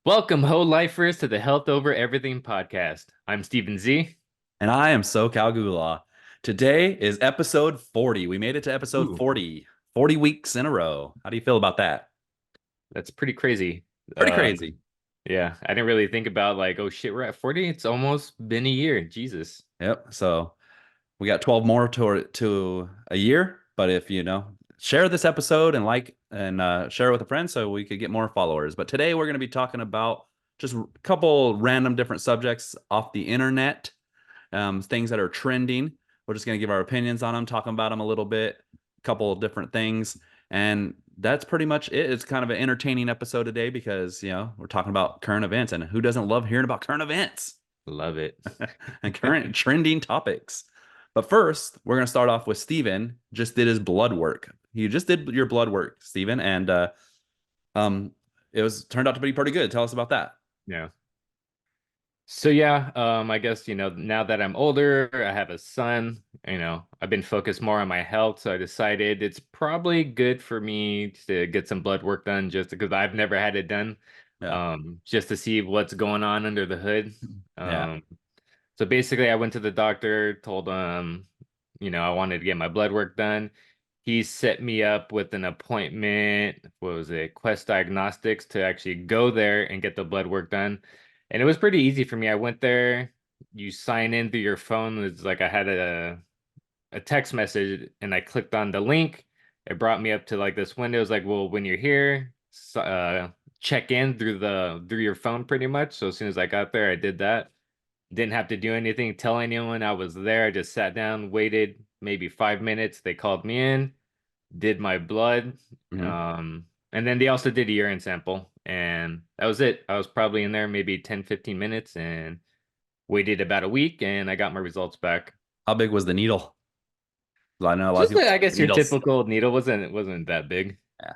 Welcome, Ho Lifers, to the Health Over Everything podcast. I'm Stephen Z. And I am SoCal Gula. Today is episode 40. We made it to episode Ooh, 40, 40 weeks in a row. How do you feel about that? that's pretty crazy. Pretty Uh, crazy. yeah, I didn't really think about like, oh shit, we're at 40. It's almost been a year. Jesus. Yep. So we got 12 more to a year. But if share this episode and share it with a friend so we could get more followers. But today we're going to be talking about just a couple random different subjects off the internet, things that are trending. We're just going to give our opinions on them, talking about them a little bit, a couple of different things. And that's pretty much it. It's kind of an entertaining episode today because, we're talking about current events, and who doesn't love hearing about current events Love it. and current trending topics? But first, we're going to start off with Steven just did his blood work. You just did your blood work, Steven, and um it was turned out to be pretty good. Tell us about that. Yeah. So yeah, I guess, now that I'm older, I have a son, I've been focused more on my health, so I decided it's probably good for me to get some blood work done just because I've never had it done, Yeah. just to see what's going on under the hood. Yeah. Um, so basically I went to the doctor, told him, I wanted to get my blood work done. He set me up with an appointment, what was it, Quest Diagnostics, to actually go there and get the blood work done. And it was pretty easy for me. I went there, you sign in through your phone. It's like I had a text message and I clicked on the link. It brought me up to like this window. It was like, well, when you're here, check in through your phone pretty much. So as soon as I got there, I did that. Didn't have to do anything, tell anyone I was there. I just sat down, waited maybe 5 minutes. They called me in, did my blood. Mhm. And then they also did a urine sample. And that was it. I was probably in there maybe 10, 15 minutes and waited about a week and I got my results back. How big was the needle? Well, I know a lot of Just people I say guess your needles. typical needle wasn't that big. Yeah.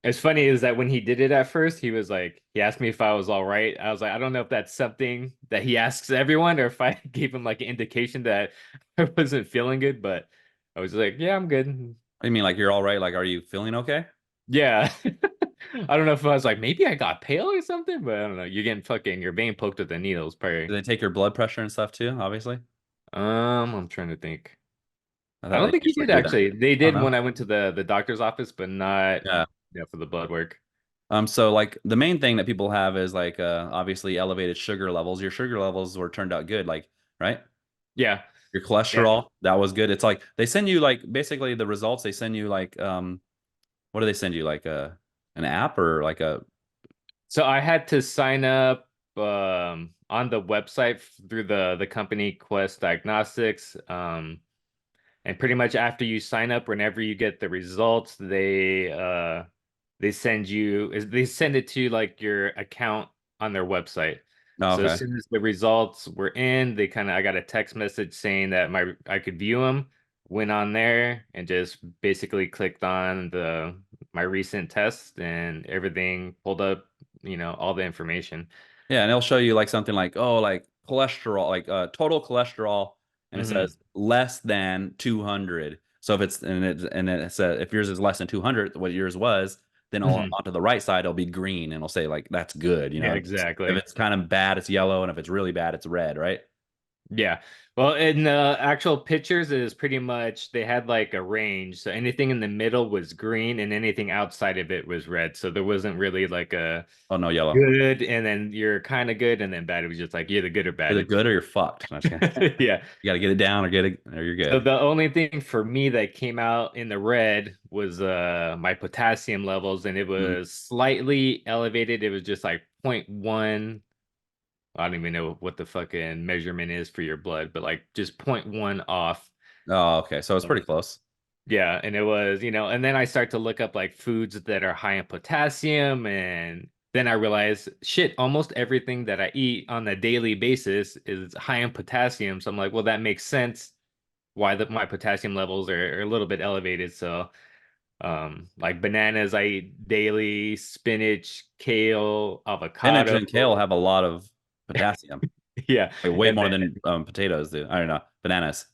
It's funny is that when he did it at first, he was like, he asked me if I was all right. I was like, I don't know if that's something that he asks everyone or if I gave him like an indication that I wasn't feeling good, but I was like, yeah, I'm good. I mean, like you're all right. Like, are you feeling okay? Yeah. I don't know if I was like, maybe I got pale or something, but I don't know. You're getting fucking your vein poked with the needles, Do probably. they take your blood pressure and stuff too? Obviously, I'm trying to think. I I thought don't they think he usually did do that. actually. They I don't did know. when I went to the doctor's office, but not Yeah. for the blood work. So like the main thing that people have is like obviously elevated sugar levels. Your sugar levels were turned out good, like right? Yeah. Your Yeah. cholesterol, that was good. It's like they send you like basically the results, they send you like what do they send you? Like an app or like a So I had to sign up on the website through the company Quest Diagnostics. And pretty much after you sign up, whenever you get the results, they send it to like your account on their website. oh, So as okay. soon as the results were in, I got a text message saying that my I could view them. Went on there and just basically clicked on the my recent test and everything pulled up, all the information. Yeah, and it'll show you like something like, oh, like cholesterol, like total cholesterol, and it Hmm. says less than 200. So if it's and then it says if yours is less than 200, what yours was, then Hmm. onto the right side it'll be green and it'll say like that's good, Yeah, If exactly. it's kind of bad, it's yellow, and if it's really bad, it's red, right? Yeah. Well, in the actual pictures, it is pretty much they had like a range. So anything in the middle was green and anything outside of it was red. So there wasn't really like a Oh no, yellow. good and then you're kind of good and then bad. It was just like you're the good or You're bad. the good or you're fucked. No, I'm just kidding. Yeah. You got to get it down or get it or you're So good. the only thing for me that came out in the red was my potassium levels and it Mhm. was slightly elevated. It was just like point 0.1. I don't even know what the fucking measurement is for your blood, but like just point 0.1 off. Oh, okay. So it's pretty close. Yeah, and it was, and then I start to look up like foods that are high in potassium, and then I realized, shit, almost everything that I eat on a daily basis is high in potassium. So I'm like, well, that makes sense why my potassium levels are a little bit elevated. So, like bananas, I eat daily, spinach, kale, Spinach avocado. and kale have a lot of potassium. Yeah, Like way and more then than potatoes do. I don't know. Bananas.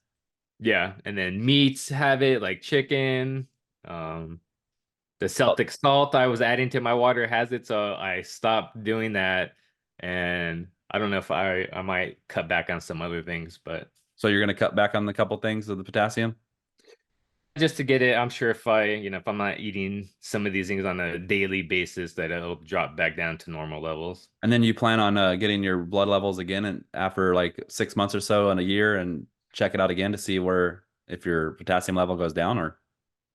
yeah, and then meats have it like chicken. Um, The Oh, Celtic salt I was adding to my water has it, so I stopped doing that. and I don't know if I might cut back on some other things, but So you're going to cut back on the couple things of the potassium, just to get it, I'm sure if if I'm not eating some of these things on a daily basis, that it'll drop back down to normal levels. and then you plan on getting your blood levels again and after like 6 months or so in a year and check it out again to see where if your potassium level goes down or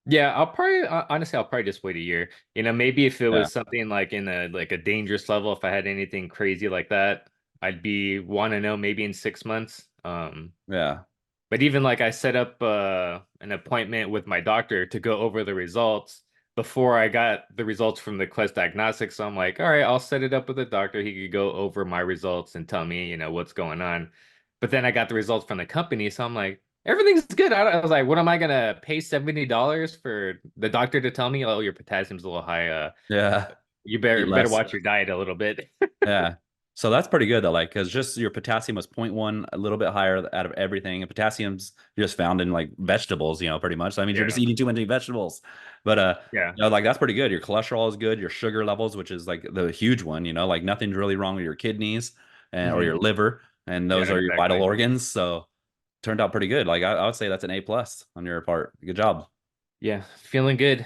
Yeah, I'll probably honestly, I'll probably just wait a year. Maybe if it yeah, was something like in a dangerous level, if I had anything crazy like that, I'd be want to know maybe in 6 months. yeah, But even like I set up an appointment with my doctor to go over the results before I got the results from the Quest Diagnostics. So I'm like, all right, I'll set it up with the doctor. He could go over my results and tell me, what's going on. But then I got the results from the company, so I'm like, everything's good. I was like, what am I gonna pay $70 for the doctor to tell me, oh, your potassium's a little high. yeah. You Eat better less. watch your diet a little bit. Yeah. So that's pretty good though, like because just your potassium was zero point 0.1, a little bit higher out of everything. And potassium's just found in like vegetables, pretty much. So, I mean, you're just Yeah, eating too many vegetables. But yeah. like that's pretty good. Your cholesterol is good, your sugar levels, which is like the huge one, like nothing's really wrong with your kidneys and or Hmm. your liver, and Yeah, those are your vital exactly. organs. So turned out pretty good. Like I would say that's an A plus on your part. Good job. Yeah, feeling good.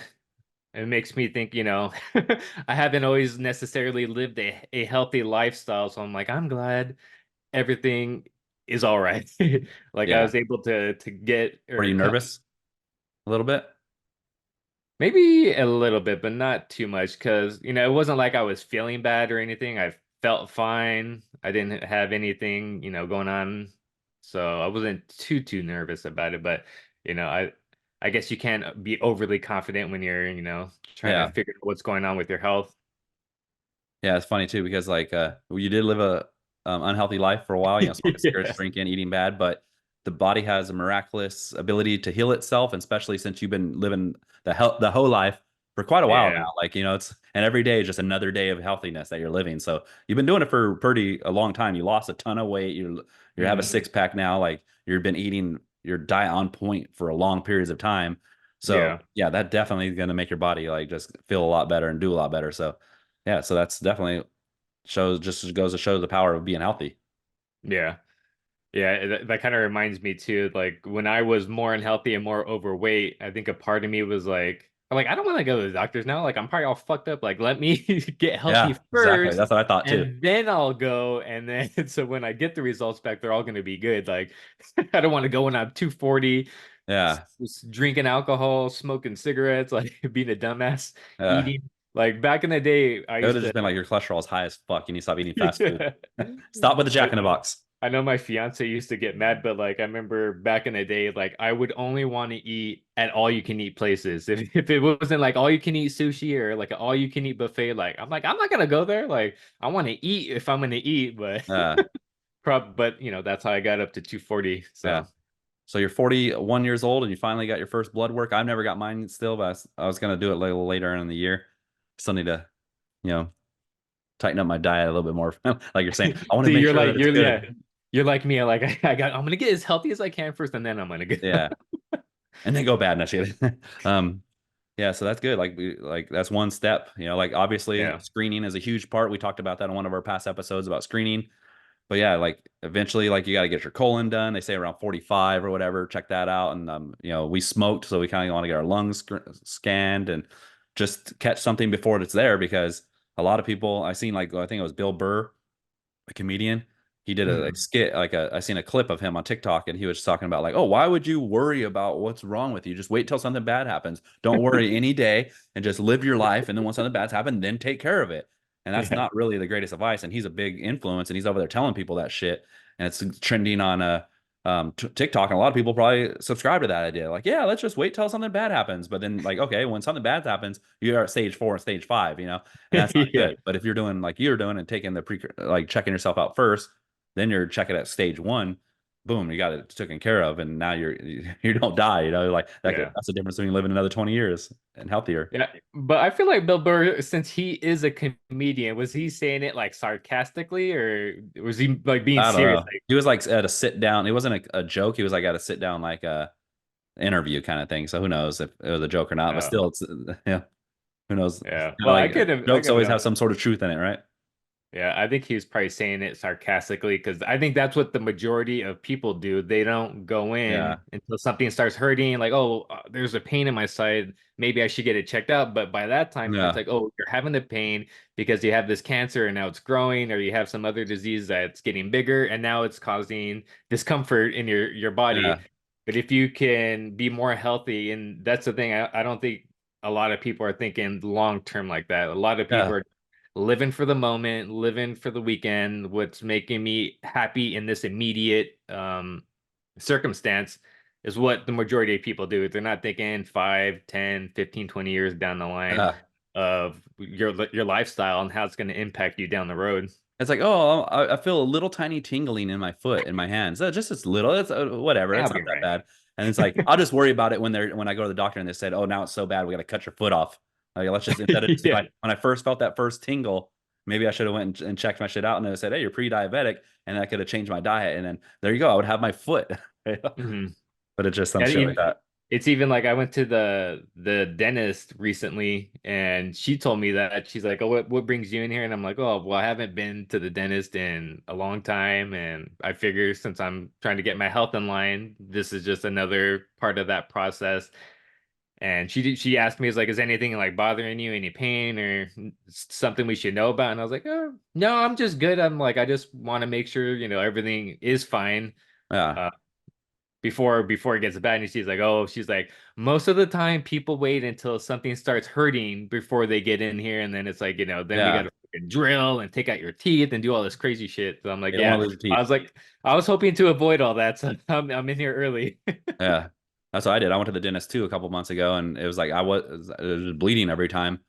It makes me think, I haven't always necessarily lived a healthy lifestyle. So I'm like, I'm glad everything is all right. Like I Yeah. was able to get Were or you cut nervous a little bit? maybe a little bit, but not too much because, it wasn't like I was feeling bad or anything. I felt fine. I didn't have anything, going on. So I wasn't too nervous about it. But, I guess you can't be overly confident when you're, trying to Yeah. figure out what's going on with your health. Yeah, it's funny too because like you did live a unhealthy life for a while, smoking cigarettes, Yeah. drinking, eating bad, but the body has a miraculous ability to heal itself, and especially since you've been living the whole life for quite a while Yeah. now. Like, it's and every day is just another day of healthiness that you're living. So you've been doing it for pretty a long time. You lost a ton of weight. You have a Hmm. six pack now. Like you've been eating your diet on point for a long periods of time. So Yeah. yeah, that definitely is going to make your body like just feel a lot better and do a lot better. So yeah, so that's definitely just goes to show the power of being healthy. Yeah. Yeah, that kind of reminds me too. Like when I was more unhealthy and more overweight, I think a part of me was like, I don't want to go to the doctors now. Like I'm probably all fucked up. Like let me get healthy Yeah, exactly. first, That's what I thought too. and then I'll go. And then so when I get the results back, they're all going to be good. Like I don't want to go when I'm 240, Yeah, drinking alcohol, smoking cigarettes, like being a dumbass, yeah. eating. Like back in the day, I It would used have just to. been like your cholesterol is high as fuck. You need to stop eating fast food. Yeah. Stop with the Jack in the Box. I know my fiance used to get mad, but like I remember back in the day, like I would only want to eat at all you can eat places. If it wasn't like all you can eat sushi or like an all you can eat buffet, like I'm not gonna go there. Like I want to eat if I'm gonna eat, but Uh, but that's how I got up to 240. yeah. So So you're 41 years old and you finally got your first blood work. I've never got mine still, but I was gonna do it a little later in the year. Still need to, you know, tighten up my diet a little bit more. Like you're saying, I want to see, make sure that it's yeah, good. you're like me. Like I'm gonna get as healthy as I can first, and then I'm gonna go. Yeah, and then go bad. No shit. um, Yeah, so that's good. Like that's one step, like obviously Yeah. screening is a huge part. We talked about that on one of our past episodes about screening. But yeah, like eventually like you got to get your colon done. They say around 45 or whatever. Check that out. And we smoked, so we kind of want to get our lungs scanned and just catch something before it's there because a lot of people I seen like I think it was Bill Burr, a comedian. He did a like, Mhm. skit, I seen a clip of him on TikTok, and he was talking about like, oh, why would you worry about what's wrong with you? Just wait till something bad happens. Don't worry any day, and just live your life. And then when something bad's happened, then take care of it. And that's Yeah. not really the greatest advice. And he's a big influence, and he's over there telling people that shit, and it's trending on TikTok, and a lot of people probably subscribe to that idea. Like, yeah, let's just wait till something bad happens. But then, like, okay, when something bad happens, you're at stage 4 and stage 5, and that's not Yeah. good. But if you're doing like you're doing and taking the like checking yourself out first, then you're checking at stage 1, boom, you got it taken care of, and now you don't die. Like Yeah. that's the difference between living another 20 years and healthier. Yeah, but I feel like Bill Burr, since he is a comedian, was he saying it like sarcastically or was he like being I don't serious? know. He was like at a sit down. It wasn't a joke. He was like at a sit down like a interview kind of thing. So who knows if it was a joke or not? But still, it's yeah. Who knows? Kind Yeah. of Well, like I jokes could always have, have some sort of truth in it, right? Yeah, I think he was probably saying it sarcastically because I think that's what the majority of people do. They don't go Yeah. in until something starts hurting, like, oh, there's a pain in my side. Maybe I should get it checked out. But by that time, it's Yeah. like, oh, you're having the pain because you have this cancer and now it's growing, or you have some other disease that's getting bigger and now it's causing discomfort in your body. Yeah. But if you can be more healthy, and that's the thing, I don't think a lot of people are thinking long term like that. A lot of people Yeah. are living for the moment, living for the weekend, what's making me happy in this immediate circumstance is what the majority of people do. They're not thinking 5, 10, 15, 20 years down the line Yeah. of your lifestyle and how it's going to impact you down the road. It's like, oh, I feel a little tiny tingling in my foot, in my hands. Just as little. It's whatever. Yeah, It's I'll be not that right. bad. And it's like, I'll just worry about it when I go to the doctor and they said, oh, now it's so bad, we got to cut your foot off. Like, let's just instead of just Yeah. like when I first felt that first tingle, maybe I should have went and checked my shit out and they said, hey, you're pre-diabetic, and I could have changed my diet, and then there you go, I would have my foot. hmm But it's just some Yeah, shit like that. it's even like I went to the dentist recently, and she told me that she's like, "Oh, what brings you in here?" And I'm like, "Oh, well, I haven't been to the dentist in a long time, and I figure since I'm trying to get my health in line, this is just another part of that process." And she asked me, "Is like, is anything like bothering you, any pain or something we should know about?" And I was like, "Oh, no, I'm just good. I'm like, I just want to make sure everything is fine." Yeah. Uh, before it gets bad, and she's like, oh, she's like, most of the time people wait until something starts hurting before they get in here, and then it's like, then we got Yeah. to drill and take out your teeth and do all this crazy shit. So I'm like, You don't want yeah. to lose your I teeth. was like, I was hoping to avoid all that, so I'm in here early. Yeah, that's what I did. I went to the dentist too a couple months ago, and it was like it was bleeding every time.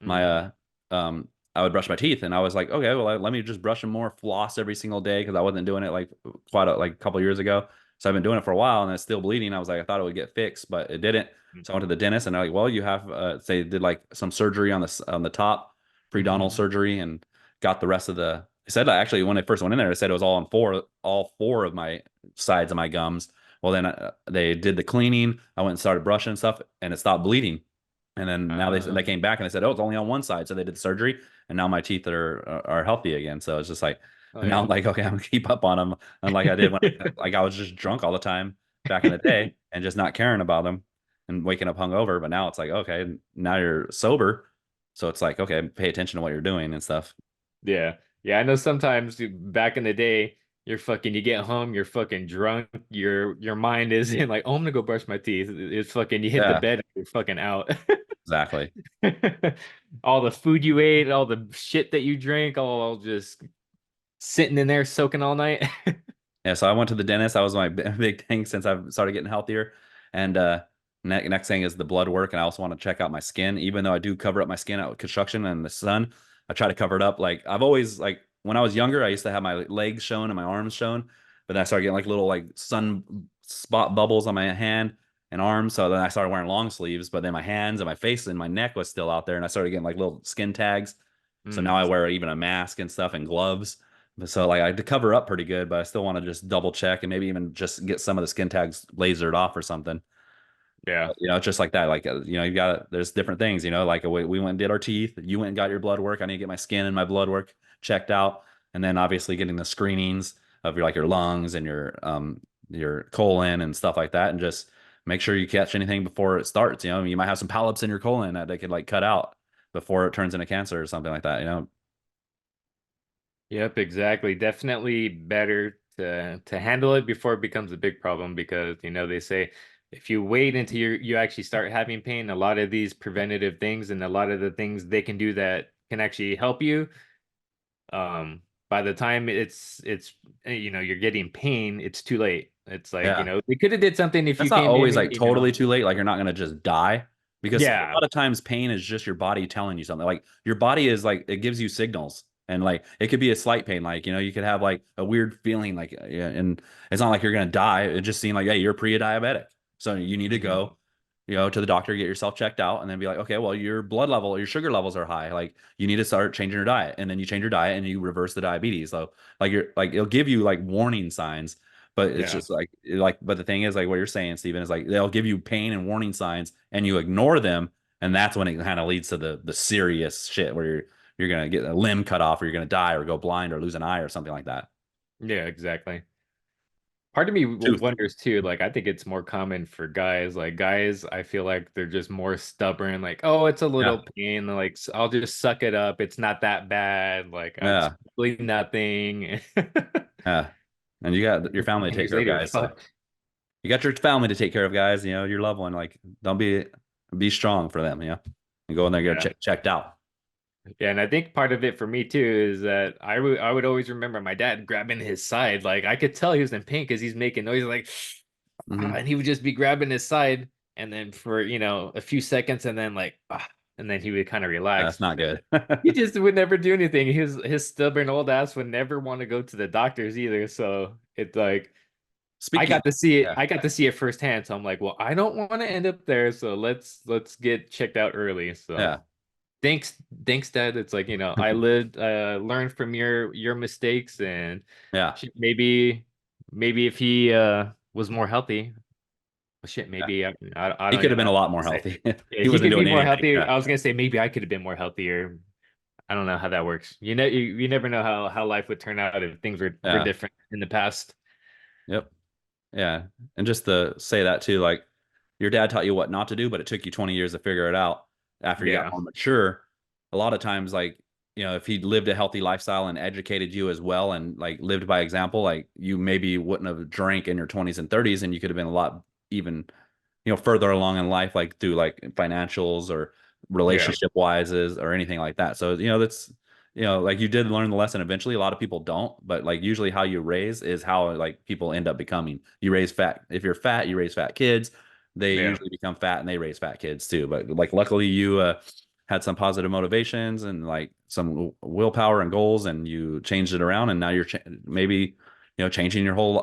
My Mm, I would brush my teeth, and I was like, okay, well, let me just brush them more, floss every single day because I wasn't doing it like like a couple years ago. So I've been doing it for a while, and it's still bleeding. I was like, I thought it would get fixed, but it didn't. mm, So I went to the dentist, and they're like, well, you have say they did like some surgery on the top, periodontal mhm. surgery, and got the rest of the. They said actually when I first went in there, they said it was all four of my sides of my gums. Well, then they did the cleaning. I went and started brushing and stuff, and it stopped bleeding. And then now they Um, came back and they said, oh, it's only on one side. So they did the surgery, and now my teeth are healthy again. So it's just like, oh and now yeah. I'm like, okay, I'm gonna keep up on them, unlike I did when like I was just drunk all the time back in the day and just not caring about them and waking up hungover. But now it's like, okay, now you're sober, so it's like, okay, pay attention to what you're doing and stuff. Yeah. Yeah, I know sometimes back in the day, you get home, you're fucking drunk, your mind is in like, oh, I'm gonna go brush my teeth. It's fucking, you hit the Yeah, bed, you're fucking out. exactly. All the food you ate, all the shit that you drank, all just sitting in there soaking all night. Yeah, so I went to the dentist. That was my big thing since I've started getting healthier. And next thing is the blood work, and I also want to check out my skin. Even though I do cover up my skin out with construction and the sun, I try to cover it up. Like I've always like when I was younger, I used to have my legs shown and my arms shown, but then I started getting like little like sun spot bubbles on my hand and arms. So then I started wearing long sleeves, but then my hands and my face and my neck was still out there, and I started getting like little skin tags. So now Mm, I wear even a mask and stuff and gloves. But so like I had to cover up pretty good, but I still want to just double check and maybe even just get some of the skin tags lasered off or something. yeah. Just like that. Like you got there's different things. Like we went and did our teeth. You went and got your blood work. I need to get my skin and my blood work checked out, and then obviously getting the screenings of your lungs and your colon and stuff like that, and just make sure you catch anything before it starts. You might have some polyps in your colon that they could like cut out before it turns into cancer or something like that. Yep, exactly. Definitely better to handle it before it becomes a big problem because they say if you wait until you actually start having pain, a lot of these preventative things and a lot of the things they can do that can actually help you, by the time you're getting pain, it's too late. It's like, Yeah. they could have did something if That's you not came always in, like totally too late. Like you're not gonna just die because a yeah. lot of times pain is just your body telling you something. Like your body is like it gives you signals, and like it could be a slight pain. Like you could have like a weird feeling, like yeah, and it's not like you're gonna die. It just seemed like hey, you're pre-diabetic, so you need to Mhm. go, to the doctor, get yourself checked out, and then be like, okay, well your blood level, your sugar levels are high. Like you need to start changing your diet, and then you change your diet and you reverse the diabetes. So like you're like it'll give you like warning signs, but it's Yeah. just but the thing is like what you're saying, Steven, is like they'll give you pain and warning signs and you ignore them, and that's when it kind of leads to the serious shit where you're gonna get a limb cut off, or you're gonna die, or go blind, or lose an eye, or something like that. Yeah, exactly. Part of me Tooth. wonders too, like I think it's more common for guys. Like guys, I feel like they're just more stubborn. Like, oh, it's a Yeah, little pain. Like, I'll just suck it up. It's not that bad. Like, it's yeah, really nothing. yeah. And you got your family to 10 take years care of, later, guys. So fuck. you got your family to take care of, guys. You know, your loved one. Like, don't be strong for them. You know, and go in there, get Yeah. checked out. Yeah, and I think part of it for me too is that I would always remember my dad grabbing his side. Like I could tell he was in pain because he's making noise like, Hmm. and he would just be grabbing his side, and then for a few seconds, and then like, and then he would kind of That's relax. not good. He just would never do anything. His stubborn old ass would never want to go to the doctors either. So it's like I Speaking, got to see it. yeah, I got to see it firsthand. So I'm like, well, I don't want to end up there. So let's get checked out early. So. yeah, Thanks, Dad. It's like, I learned from your mistakes and yeah, shit, maybe if he was more healthy, well, shit, yeah. maybe I He don't could have even been know a what lot more to say. healthy. Yeah, He he wasn't could be doing more anything. healthy. Yeah, I was gonna say maybe I could have been more healthier. I don't know how that works. You never know how life would turn out if things were yeah, different in the past. yep. Yeah. And just to say that too, like your dad taught you what not to do, but it took you 20 years to figure it out after you got Yeah, more mature. A lot of times, like, if he lived a healthy lifestyle and educated you as well and like lived by example, like you maybe wouldn't have drank in your 20s and 30s and you could have been a lot even, further along in life, like through like financials or yeah, relationship wises or anything like that. So, that's, like you did learn the lesson eventually. A lot of people don't, but like usually how you raise is how like people end up becoming. You raise fat. If you're fat, you raise fat kids. They yeah, usually become fat and they raise fat kids too. But like luckily you had some positive motivations and like some willpower and goals and you changed it around and now you're maybe changing your whole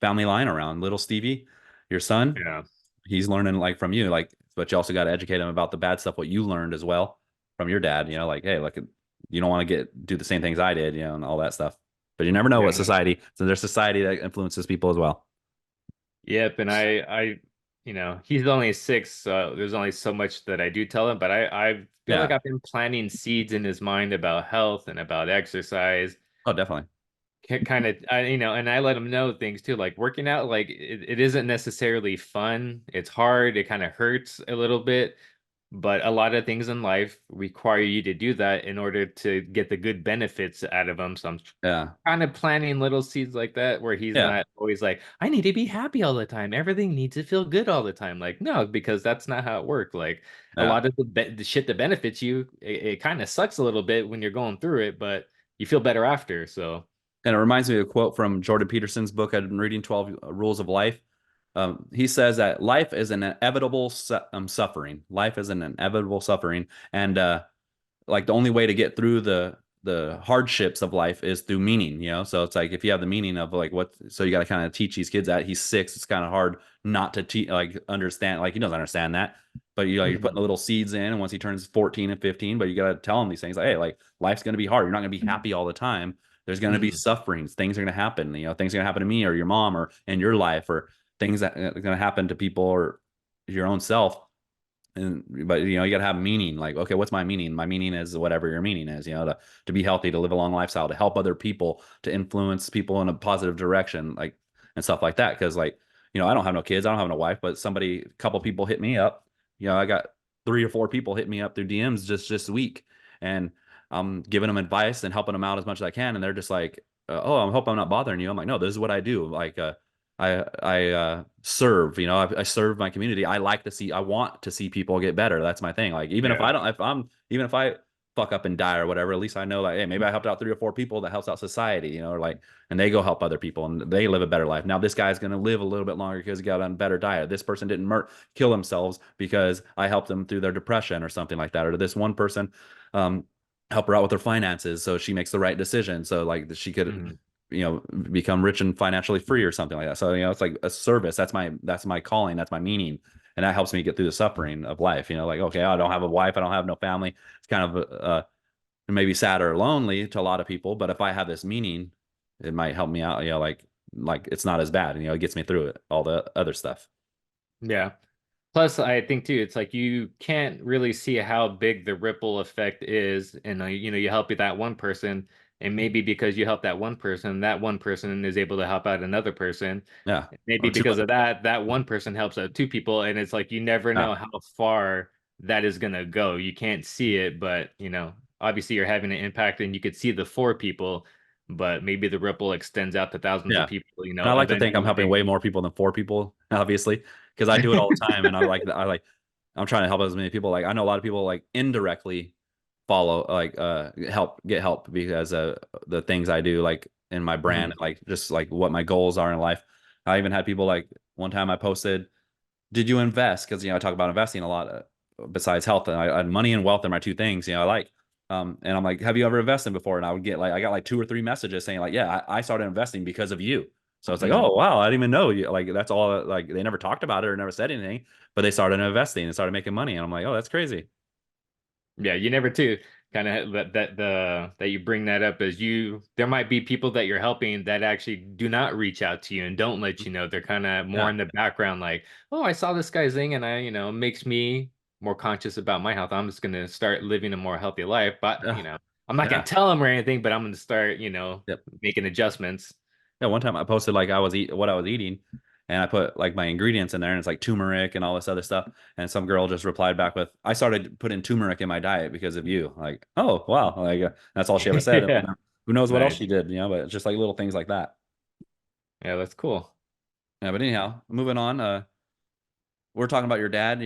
family line around. Little Stevie, your son, yeah. he's learning like from you, like, but you also got to educate him about the bad stuff, what you learned as well from your dad, like, hey, like, you don't want to do the same things I did, and all that stuff. But you never know what Yeah. society, so there's society that influences people as well. Yep, and he's only 6, so there's only so much that I do tell him, but I feel like Yeah. I've been planting seeds in his mind about health and about exercise. Oh, definitely. Kind of, and I let him know things too, like working out, like it isn't necessarily fun. It's hard. It kind of hurts a little bit, but a lot of things in life require you to do that in order to get the good benefits out of them. So I'm Yeah. kind of planting little seeds like that where he's Yeah. not always like, I need to be happy all the time. Everything needs to feel good all the time. Like, no, because that's not how it works. Like a Yeah. lot of the shit that benefits you, it kind of sucks a little bit when you're going through it, but you feel better after. So And it reminds me of a quote from Jordan Peterson's book I've been reading, 12 Rules of Life. He says that life is an inevitable suffering. Life is an inevitable suffering. And like the only way to get through the hardships of life is through meaning, so it's like if you have the meaning of like what, so you got to kind of teach these kids that. He's 6, it's kind of hard not to teach, like, understand, like he doesn't understand that, but you're putting the mhm, little seeds in, and once he turns 14 and 15, but you got to tell him these things like, hey, like life's going to be hard, you're not going to be happy all the time, there's going to be mhm, sufferings, things are going to happen, things are going to happen to me or your mom or in your life, or things that are going to happen to people or your own self. And but you got to have meaning, like, okay, what's my meaning? My meaning is whatever your meaning is, to be healthy, to live a long lifestyle, to help other people, to influence people in a positive direction, like, and stuff like that. Because like, I don't have no kids, I don't have no wife, but a couple people hit me up. I got 3 or 4 people hit me up through DMs just this week, and I'm giving them advice and helping them out as much as I can, and they're just like, oh, I hope I'm not bothering you. I'm like, no, this is what I do. Like, I serve, I serve my community. I want to see people get better. That's my thing. Like, even if yeah, I don't, even if I fuck up and die or whatever, at least I know, like, hey, maybe I helped out 3 or 4 people, that helps out society, or like, and they go help other people and they live a better life. Now this guy's going to live a little bit longer because he got on a better diet. This person didn't kill themselves because I helped them through their depression or something like that. Or this one person, um, help her out with her finances so she makes the right decision. So like she could, mhm, become rich and financially free or something like that. So, it's like a service. That's my calling. That's my meaning. And that helps me get through the suffering of life. Like, okay, I don't have a wife. I don't have no family. It's kind of, maybe sad or lonely to a lot of people, but if I have this meaning, it might help me out, like it's not as bad. It gets me through it, all the other stuff. yeah. Plus, I think too, it's like you can't really see how big the ripple effect is, and you help that one person, and maybe because you help that one person is able to help out another person. Yeah. Maybe Or two. because of that, that one person helps out two people, and it's like you never Yeah. know how far that is gonna go. You can't see it, but obviously you're having an impact, and you could see the four people, but maybe the ripple extends out to thousands Yeah. of people. And I like to think I'm helping way Eventually. more people than four people, obviously, because I do it all the time. And I'm trying to help as many people. Like I know a lot of people like indirectly follow, like help get help because the things I do, like in my brand, Mhm. like just like what my goals are in life. I even had people like one time I posted, did you invest? Because I talk about investing a lot besides health, and money and wealth are my two things. I like. And I'm like, have you ever invested before? And I got like two or three messages saying like, yeah, I started investing because of you. So it's like, Mhm. oh wow, I didn't even know you. Like that's all. Like they never talked about it or never said anything, but they started investing and started making money. And I'm like, oh, that's crazy. Yeah, you never too kind of that you bring that up as there might be people that you're helping that actually do not reach out to you and don't let you know. They're kind of more Yeah, in the background, like, oh, I saw this guy's thing and makes me more conscious about my health. I'm just gonna start living a more healthy life. But yeah, I'm not gonna yeah. tell him or anything, but I'm gonna start, Yep. making adjustments. Yeah, one time I posted like what I was eating, and I put like my ingredients in there, and it's like turmeric and all this other stuff. And some girl just replied back with, "I started putting turmeric in my diet because of you." Like, oh wow, like that's all she ever said. Yeah. Who knows what else Nice. she did? But it's just like little things like that. Yeah, that's cool. Yeah, but anyhow, moving on. We're talking about your dad.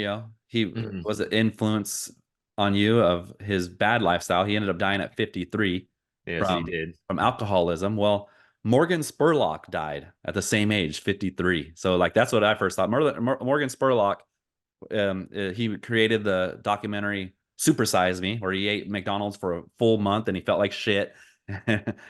He Mhm. was an influence on you of his bad lifestyle. He ended up dying at 53 Yes, he from did. alcoholism. Well, Morgan Spurlock died at the same age, 53. So like that's what I first thought. Morgan Spurlock, he created the documentary Super Size Me, where he ate McDonald's for a full month and he felt like shit.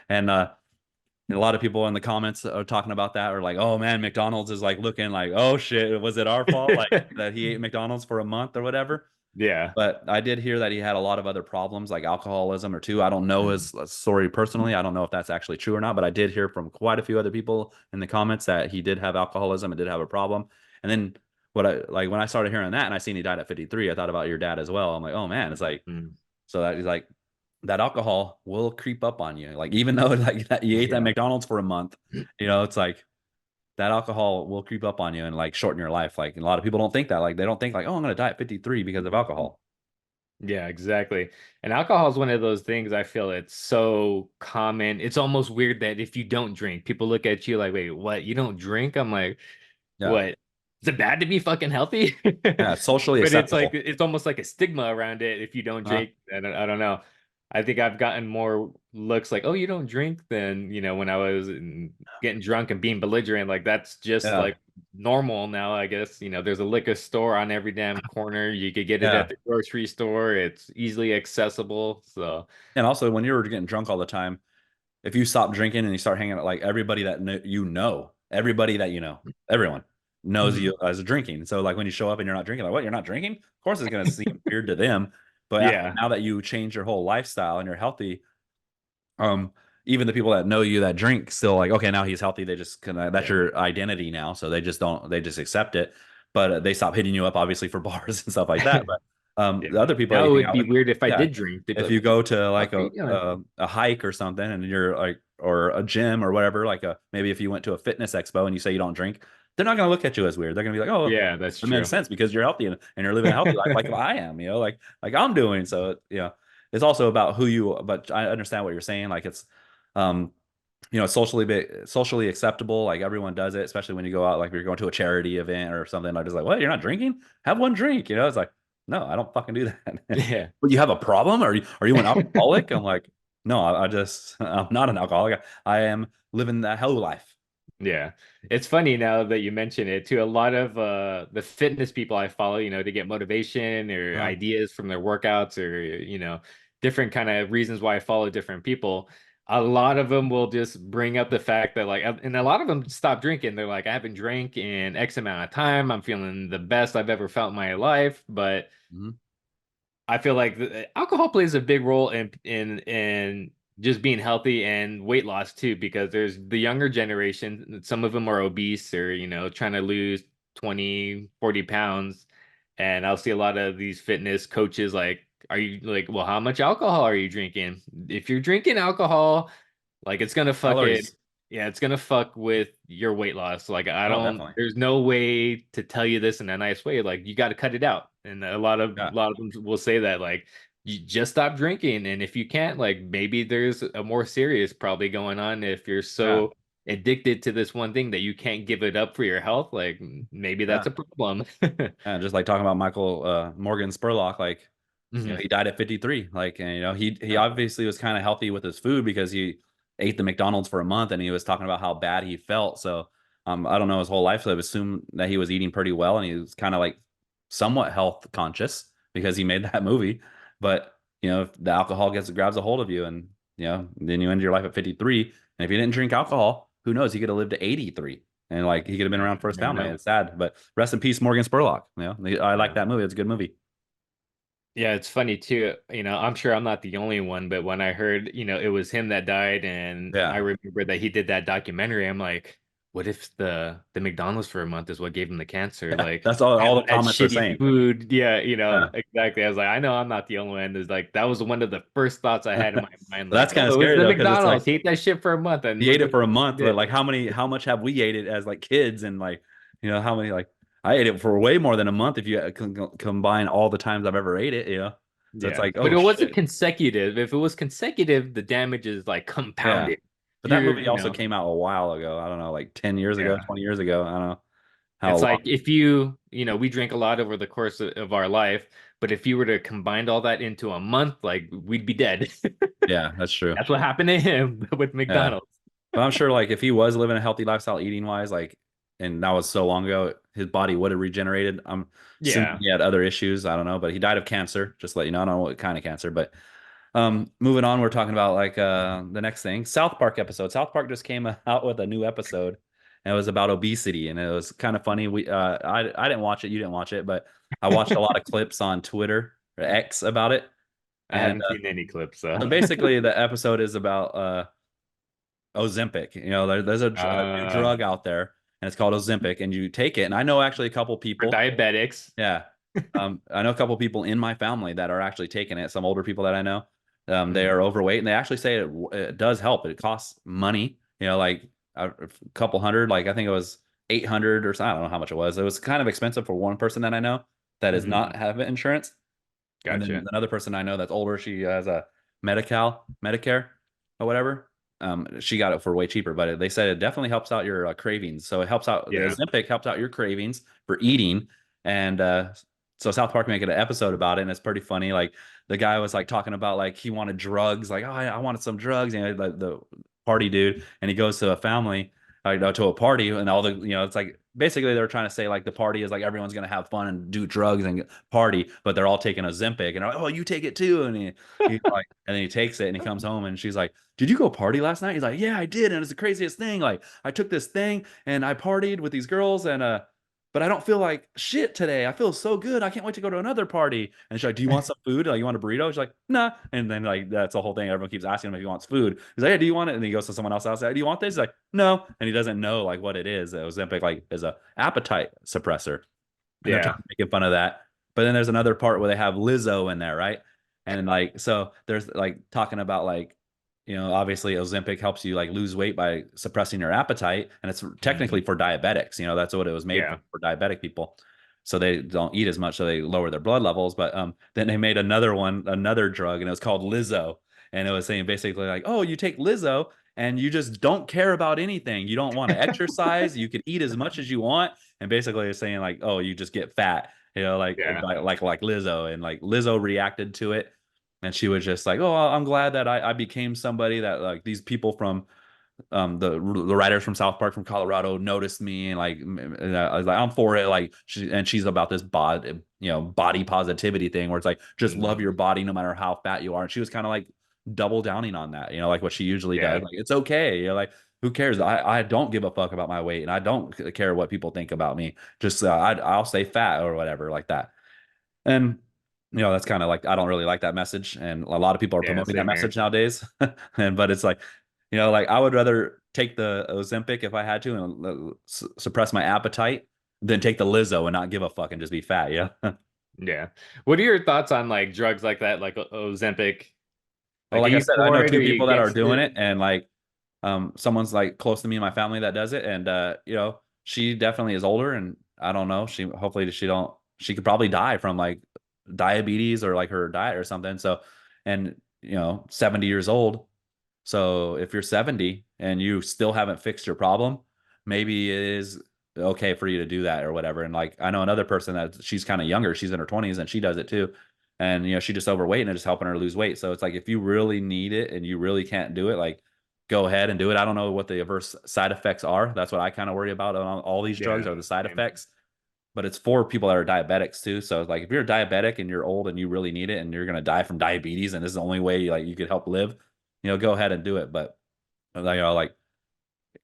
And a lot of people in the comments are talking about that, or like, oh man, McDonald's is like looking like, oh shit, was it our fault? Like that he ate McDonald's for a month or whatever. Yeah. But I did hear that he had a lot of other problems like alcoholism or two. I don't know Mhm. his story personally. I don't know if that's actually true or not, but I did hear from quite a few other people in the comments that he did have alcoholism and did have a problem. And then when I started hearing that and I seen he died at 53, I thought about your dad as well. I'm like, oh man, it's like, Mhm. so that he's like, that alcohol will creep up on you. Like even though like you ate that Yeah. McDonald's for a month, it's like that alcohol will creep up on you and like shorten your life. Like a lot of people don't think that. Like they don't think like, oh, I'm gonna die at 53 because of alcohol. Yeah, exactly. And alcohol is one of those things I feel it's so common. It's almost weird that if you don't drink, people look at you like, wait, what? You don't drink? I'm like, Yeah. what? Is it bad to be fucking healthy? Yeah. It's socially But it's like acceptable. it's almost like a stigma around it if you don't Uh, drink. I don't know. I think I've gotten more looks like, oh, you don't drink than, when I was getting drunk and being belligerent. Like that's just yeah. like normal now, I guess. There's a liquor store on every damn corner. You could get it at Yeah. the grocery store. It's easily accessible. So, And also when you're getting drunk all the time, if you stop drinking and you start hanging out, like everybody that everybody that everyone knows mhm. you as drinking. So like when you show up and you're not drinking, like what, you're not drinking? Of course it's gonna seem weird to them. But Yeah. now that you change your whole lifestyle and you're healthy, um, even the people that know you that drink still like, okay, now he's healthy. They just kind of, that's Yeah. your identity now. So they just accept it. But they stop hitting you up obviously for bars and stuff like that. But Yeah. the other people that Now you it hang would out be with, weird if I yeah, did drink. They'd be if like, you what the go to like fuck are you doing? a hike or something and you're like, or a gym or whatever, like maybe if you went to a fitness expo and you say you don't drink, they're not going to look at you as weird. They're going to be like, oh, Yeah, that's it makes true. sense because you're healthy and you're living a healthy life like I am, like I'm doing. So, it's also about who you, but I understand what you're saying. Like it's, um, socially acceptable. Like everyone does it, especially when you go out, like you're going to a charity event or something. Like just like, what? You're not drinking? Have one drink. It's like, no, I don't fucking do that. Yeah. But you have a problem? Are you an alcoholic? I'm like, no, I just I'm not an alcoholic. I am living that hell life. Yeah. It's funny now that you mention it too. A lot of the fitness people I follow, to get motivation or Uh, ideas from their workouts or, different kind of reasons why I follow different people. A lot of them will just bring up the fact that and a lot of them stop drinking. They're like, I haven't drank in X amount of time. I'm feeling the best I've ever felt in my life. But mhm. I feel like alcohol plays a big role in just being healthy and weight loss too, because there's the younger generation, some of them are obese or, trying to lose 20, 40 pounds. And I'll see a lot of these fitness coaches like, are you like, well, how much alcohol are you drinking? If you're drinking alcohol, like it's gonna fuck it. Calories. Yeah, it's gonna fuck with your weight loss. Like I Oh, don't, definitely. there's no way to tell you this in a nice way. Like you got to cut it out. And Yeah. a lot of them will say that like you just stop drinking. And if you can't, like maybe there's a more serious probably going on if you're Yeah. so addicted to this one thing that you can't give it up for your health. Like maybe that's Yeah. a problem. And just like talking about Michael Morgan Spurlock, like Mhm. he died at 53. Like, and he obviously was kind of healthy with his food because he ate the McDonald's for a month and he was talking about how bad he felt. So I don't know his whole life, so I assume that he was eating pretty well and he was kind of like somewhat health conscious because he made that movie. But if the alcohol grabs a hold of you and then you end your life at 53. And if you didn't drink alcohol, who knows? He could have lived to 83 and like he could have been around for his Never family. know. It's sad, but rest in peace, Morgan Spurlock. I like Yeah. that movie. It's a good movie. Yeah, it's funny too. I'm sure I'm not the only one, but when I heard, it was him that died and I Yeah. remember that he did that documentary, I'm like, what if the McDonald's for a month is what gave him the cancer? Yeah, Like that's all the that comments are shitty saying. food. Yeah, Yeah. exactly. I was like, I know I'm not the only one. It's like that was one of the first thoughts I had in my mind, like, That's kind of oh, it was scary the though, because it's McDonald's. like He ate that shit for a month and he ate look it what for a he month, but like did. how much have we ate it as like kids and like how many like I ate it for way more than a month if you combine all the times I've ever ate it. So it's Yeah. like, But oh it wasn't shit. consecutive. If it was consecutive, the damage is like Yeah. compounded. But that You're, movie also came out a while ago. I don't know, like 10 years ago, yeah. 20 years ago. I don't know how It's like long. if we drink a lot over the course of our life, but if you were to combine all that into a month, like we'd be dead. Yeah, that's true. That's what happened to him with Yeah. McDonald's. But I'm sure like if he was living a healthy lifestyle eating wise, like and that was so long ago, his body would have regenerated. I'm assuming Yeah. he had other issues. I don't know, but he died of cancer, just to let you know. I don't know what kind of cancer, but moving on, we're talking about like the next thing. South Park episode. South Park just came out with a new episode and it was about obesity and it was kind of funny. I didn't watch it, you didn't watch it, but I watched a lot of clips on Twitter or X about it. I And haven't seen any clips, so so basically the episode is about Ozempic. There's a new uh drug out there, and it's called Ozempic, and you take it. And I know actually a couple for people. diabetics. Yeah, I know a couple people in my family that are actually taking it. Some older people that I know, they Mhm. are overweight, and they actually say it does help. It costs money. Like a couple hundred. Like I think it was 800 or something. I don't know how much it was. It was kind of expensive for one person that I know that does Mhm. not have insurance. And then Gotcha. another person I know that's older, she has a Medicare or whatever. She got it for way cheaper, but they said it definitely helps out your cravings. So it helps out the Yeah. Ozempic helps out your cravings for eating. And so South Park made an episode about it, and it's pretty funny. Like the guy was like talking about like he wanted drugs, like oh I wanted some drugs, the party dude, and he goes to a family to a party and all the it's like basically they're trying to say like the party is like everyone's gonna have fun and do drugs and party, but they're all taking a Ozempic and oh you take it too, and he's like and then he takes it and he comes home and she's like, did you go party last night? He's like, yeah I did, and it's the craziest thing. Like I took this thing and I partied with these girls and but I don't feel like shit today. I feel so good. I can't wait to go to another party. And she's like, do you want some food? Like, you want a burrito? She's like, nah. And then like that's the whole thing. Everyone keeps asking him if he wants food. He's like, yeah, do you want it? And then he goes to someone else outside. Do you want this? He's like, no. And he doesn't know like what it is. Ozempic like is a appetite suppressor. And they're Yeah. trying to make fun of that. But then there's another part where they have Lizzo in there, right? And like so there's like talking about like obviously Ozempic helps you like lose weight by suppressing your appetite, and it's technically Mhm. for diabetics. That's what it was made Yeah. for diabetic people. So they don't eat as much, so they lower their blood levels. But then they made another drug, and it was called Lizzo, and it was saying basically like, oh, you take Lizzo, and you just don't care about anything. You don't want to exercise. You can eat as much as you want, and basically it's saying like, oh, you just get fat. Yeah. Like Lizzo, and like Lizzo reacted to it, and she was just like, "Oh, I'm glad that I became somebody that like these people from the writers from South Park from Colorado noticed me and like I was like I'm for it." Like she's about this body positivity thing where it's like just love Mhm. your body no matter how fat you are. And she was kind of like double downing on that, like what she usually does. Yeah. Like it's okay, like who cares? I don't give a fuck about my weight and I don't care what people think about me. Just I'll stay fat or whatever like that. And that's kind of like I don't really like that message, and a lot of people are Yeah. promoting that Same here. message nowadays. And but it's like, like I would rather take the Ozempic if I had to and suppress my appetite than take the Lizzo and not give a fuck and just be fat. Yeah. Yeah. What are your thoughts on like drugs like that, like Ozempic? Well, Like, are like I you said, I know for it? Are two you people that are against doing it? it, and like someone's like close to me in my family that does it, and she definitely is older, and I don't know, she hopefully she could probably die from like diabetes or like her diet or something. So, and 70 years old. So if you're 70 and you still haven't fixed your problem, maybe it is okay for you to do that or whatever. And like I know another person that she's kind of younger, she's in her 20s and she does it too. And she just overweight and it's helping her lose weight. So it's like if you really need it and you really can't do it, like go ahead and do it. I don't know what the adverse side effects are. That's what I kind of worry about on all these drugs Yeah. are the side Same. effects. But it's for people that are diabetics too. So it's like if you're diabetic and you're old and you really need it and you're gonna die from diabetes and this is the only way like you could help live, go ahead and do it. But like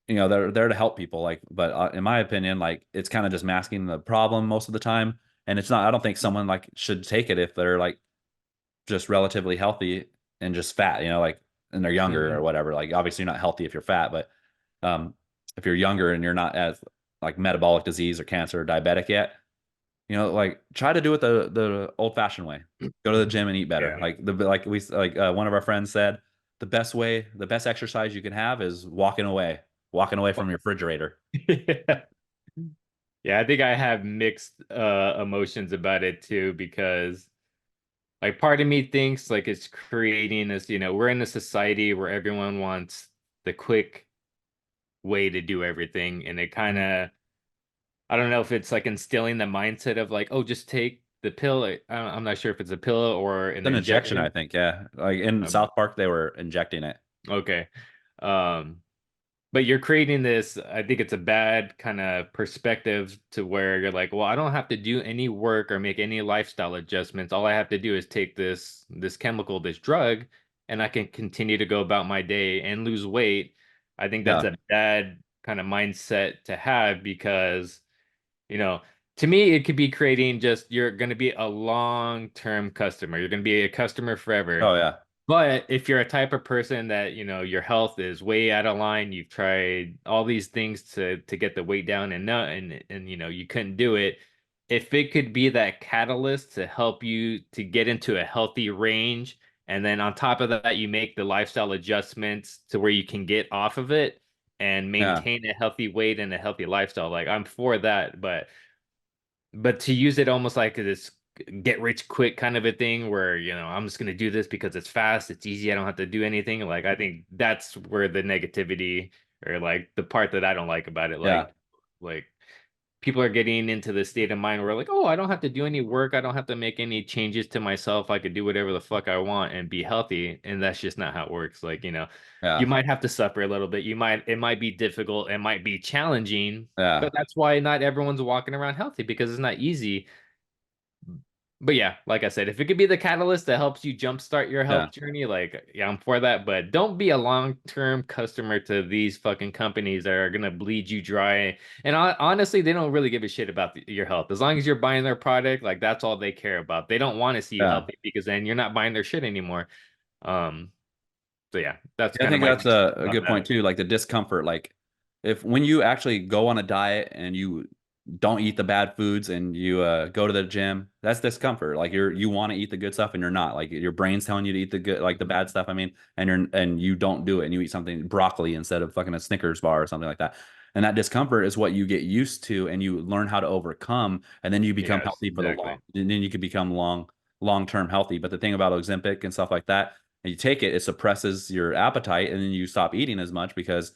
they're there to help people. Like, but in my opinion, like it's kind of just masking the problem most of the time. And it's not. I don't think someone like should take it if they're like just relatively healthy and just fat. Like and they're younger or Mhm. whatever. Like obviously you're not healthy if you're fat, but um, if you're younger and you're not as like metabolic disease or cancer or diabetic yet, like try to do it the old fashioned way. Go to the gym and eat better. Yeah. Like one of our friends said, the best exercise you can have is walking away from your refrigerator. Yeah. Yeah, I think I have mixed emotions about it too, because like part of me thinks like it's creating this, we're in a society where everyone wants the quick way to do everything. And it kind Mhm. of, I don't know if it's like instilling the mindset of like, oh, just take the pill. I'm not sure if it's a pill or It's an an injection, I injection. think. Yeah, like in Um, South Park, they were injecting it. okay. Um, But you're creating this, I think it's a bad kind of perspective to where you're like, well, I don't have to do any work or make any lifestyle adjustments. All I have to do is take this chemical, this drug, and I can continue to go about my day and lose weight. I think that's Yeah, a bad kind of mindset to have because, you know, to me, it could be creating just you're going to be a long-term customer. You're going to be a customer forever. oh yeah, But if you're a type of person that, your health is way out of line, you've tried all these things to get the weight down and not and you couldn't do it. If it could be that catalyst to help you to get into a healthy range, and then on top of that, you make the lifestyle adjustments to where you can get off of it and yeah, maintain a healthy weight and a healthy lifestyle. Like I'm for that, but to use it almost like this get rich quick kind of a thing where, I'm just going to do this because it's fast, it's easy, I don't have to do anything. Like, I think that's where the negativity or like the part that I don't like about it, yeah, like people are getting into the state of mind where like, oh, I don't have to do any work, I don't have to make any changes to myself, I could do whatever the fuck I want and be healthy. And that's just not how it works. Like, you yeah, might have to suffer a little bit. It might be difficult, it might be challenging, yeah, but that's why not everyone's walking around healthy because it's not easy. But yeah, like I said, if it could be the catalyst that helps you jumpstart your yeah, health journey, like, yeah, I'm for that. But don't be a long-term customer to these fucking companies that are gonna bleed you dry. And honestly, they don't really give a shit about your health. As long as you're buying their product, like that's all they care about. They don't want to see you yeah. healthy because then you're not buying their shit anymore. Um, so yeah, that's Yeah, I kind of think my that's two cents a on good point that. too. Like the discomfort, like if when you actually go on a diet and you don't eat the bad foods and you go to the gym, that's discomfort. Like you want to eat the good stuff and you're not. Like your brain's telling you to eat the good, like the bad stuff. I mean, and you don't do it and you eat something broccoli instead of fucking a Snickers bar or something like that. And that discomfort is what you get used to and you learn how to overcome, and then you become Yes, healthy for the long. exactly. And then you can become long term healthy. But the thing about Ozempic and stuff like that, and you take it, it suppresses your appetite, and then you stop eating as much because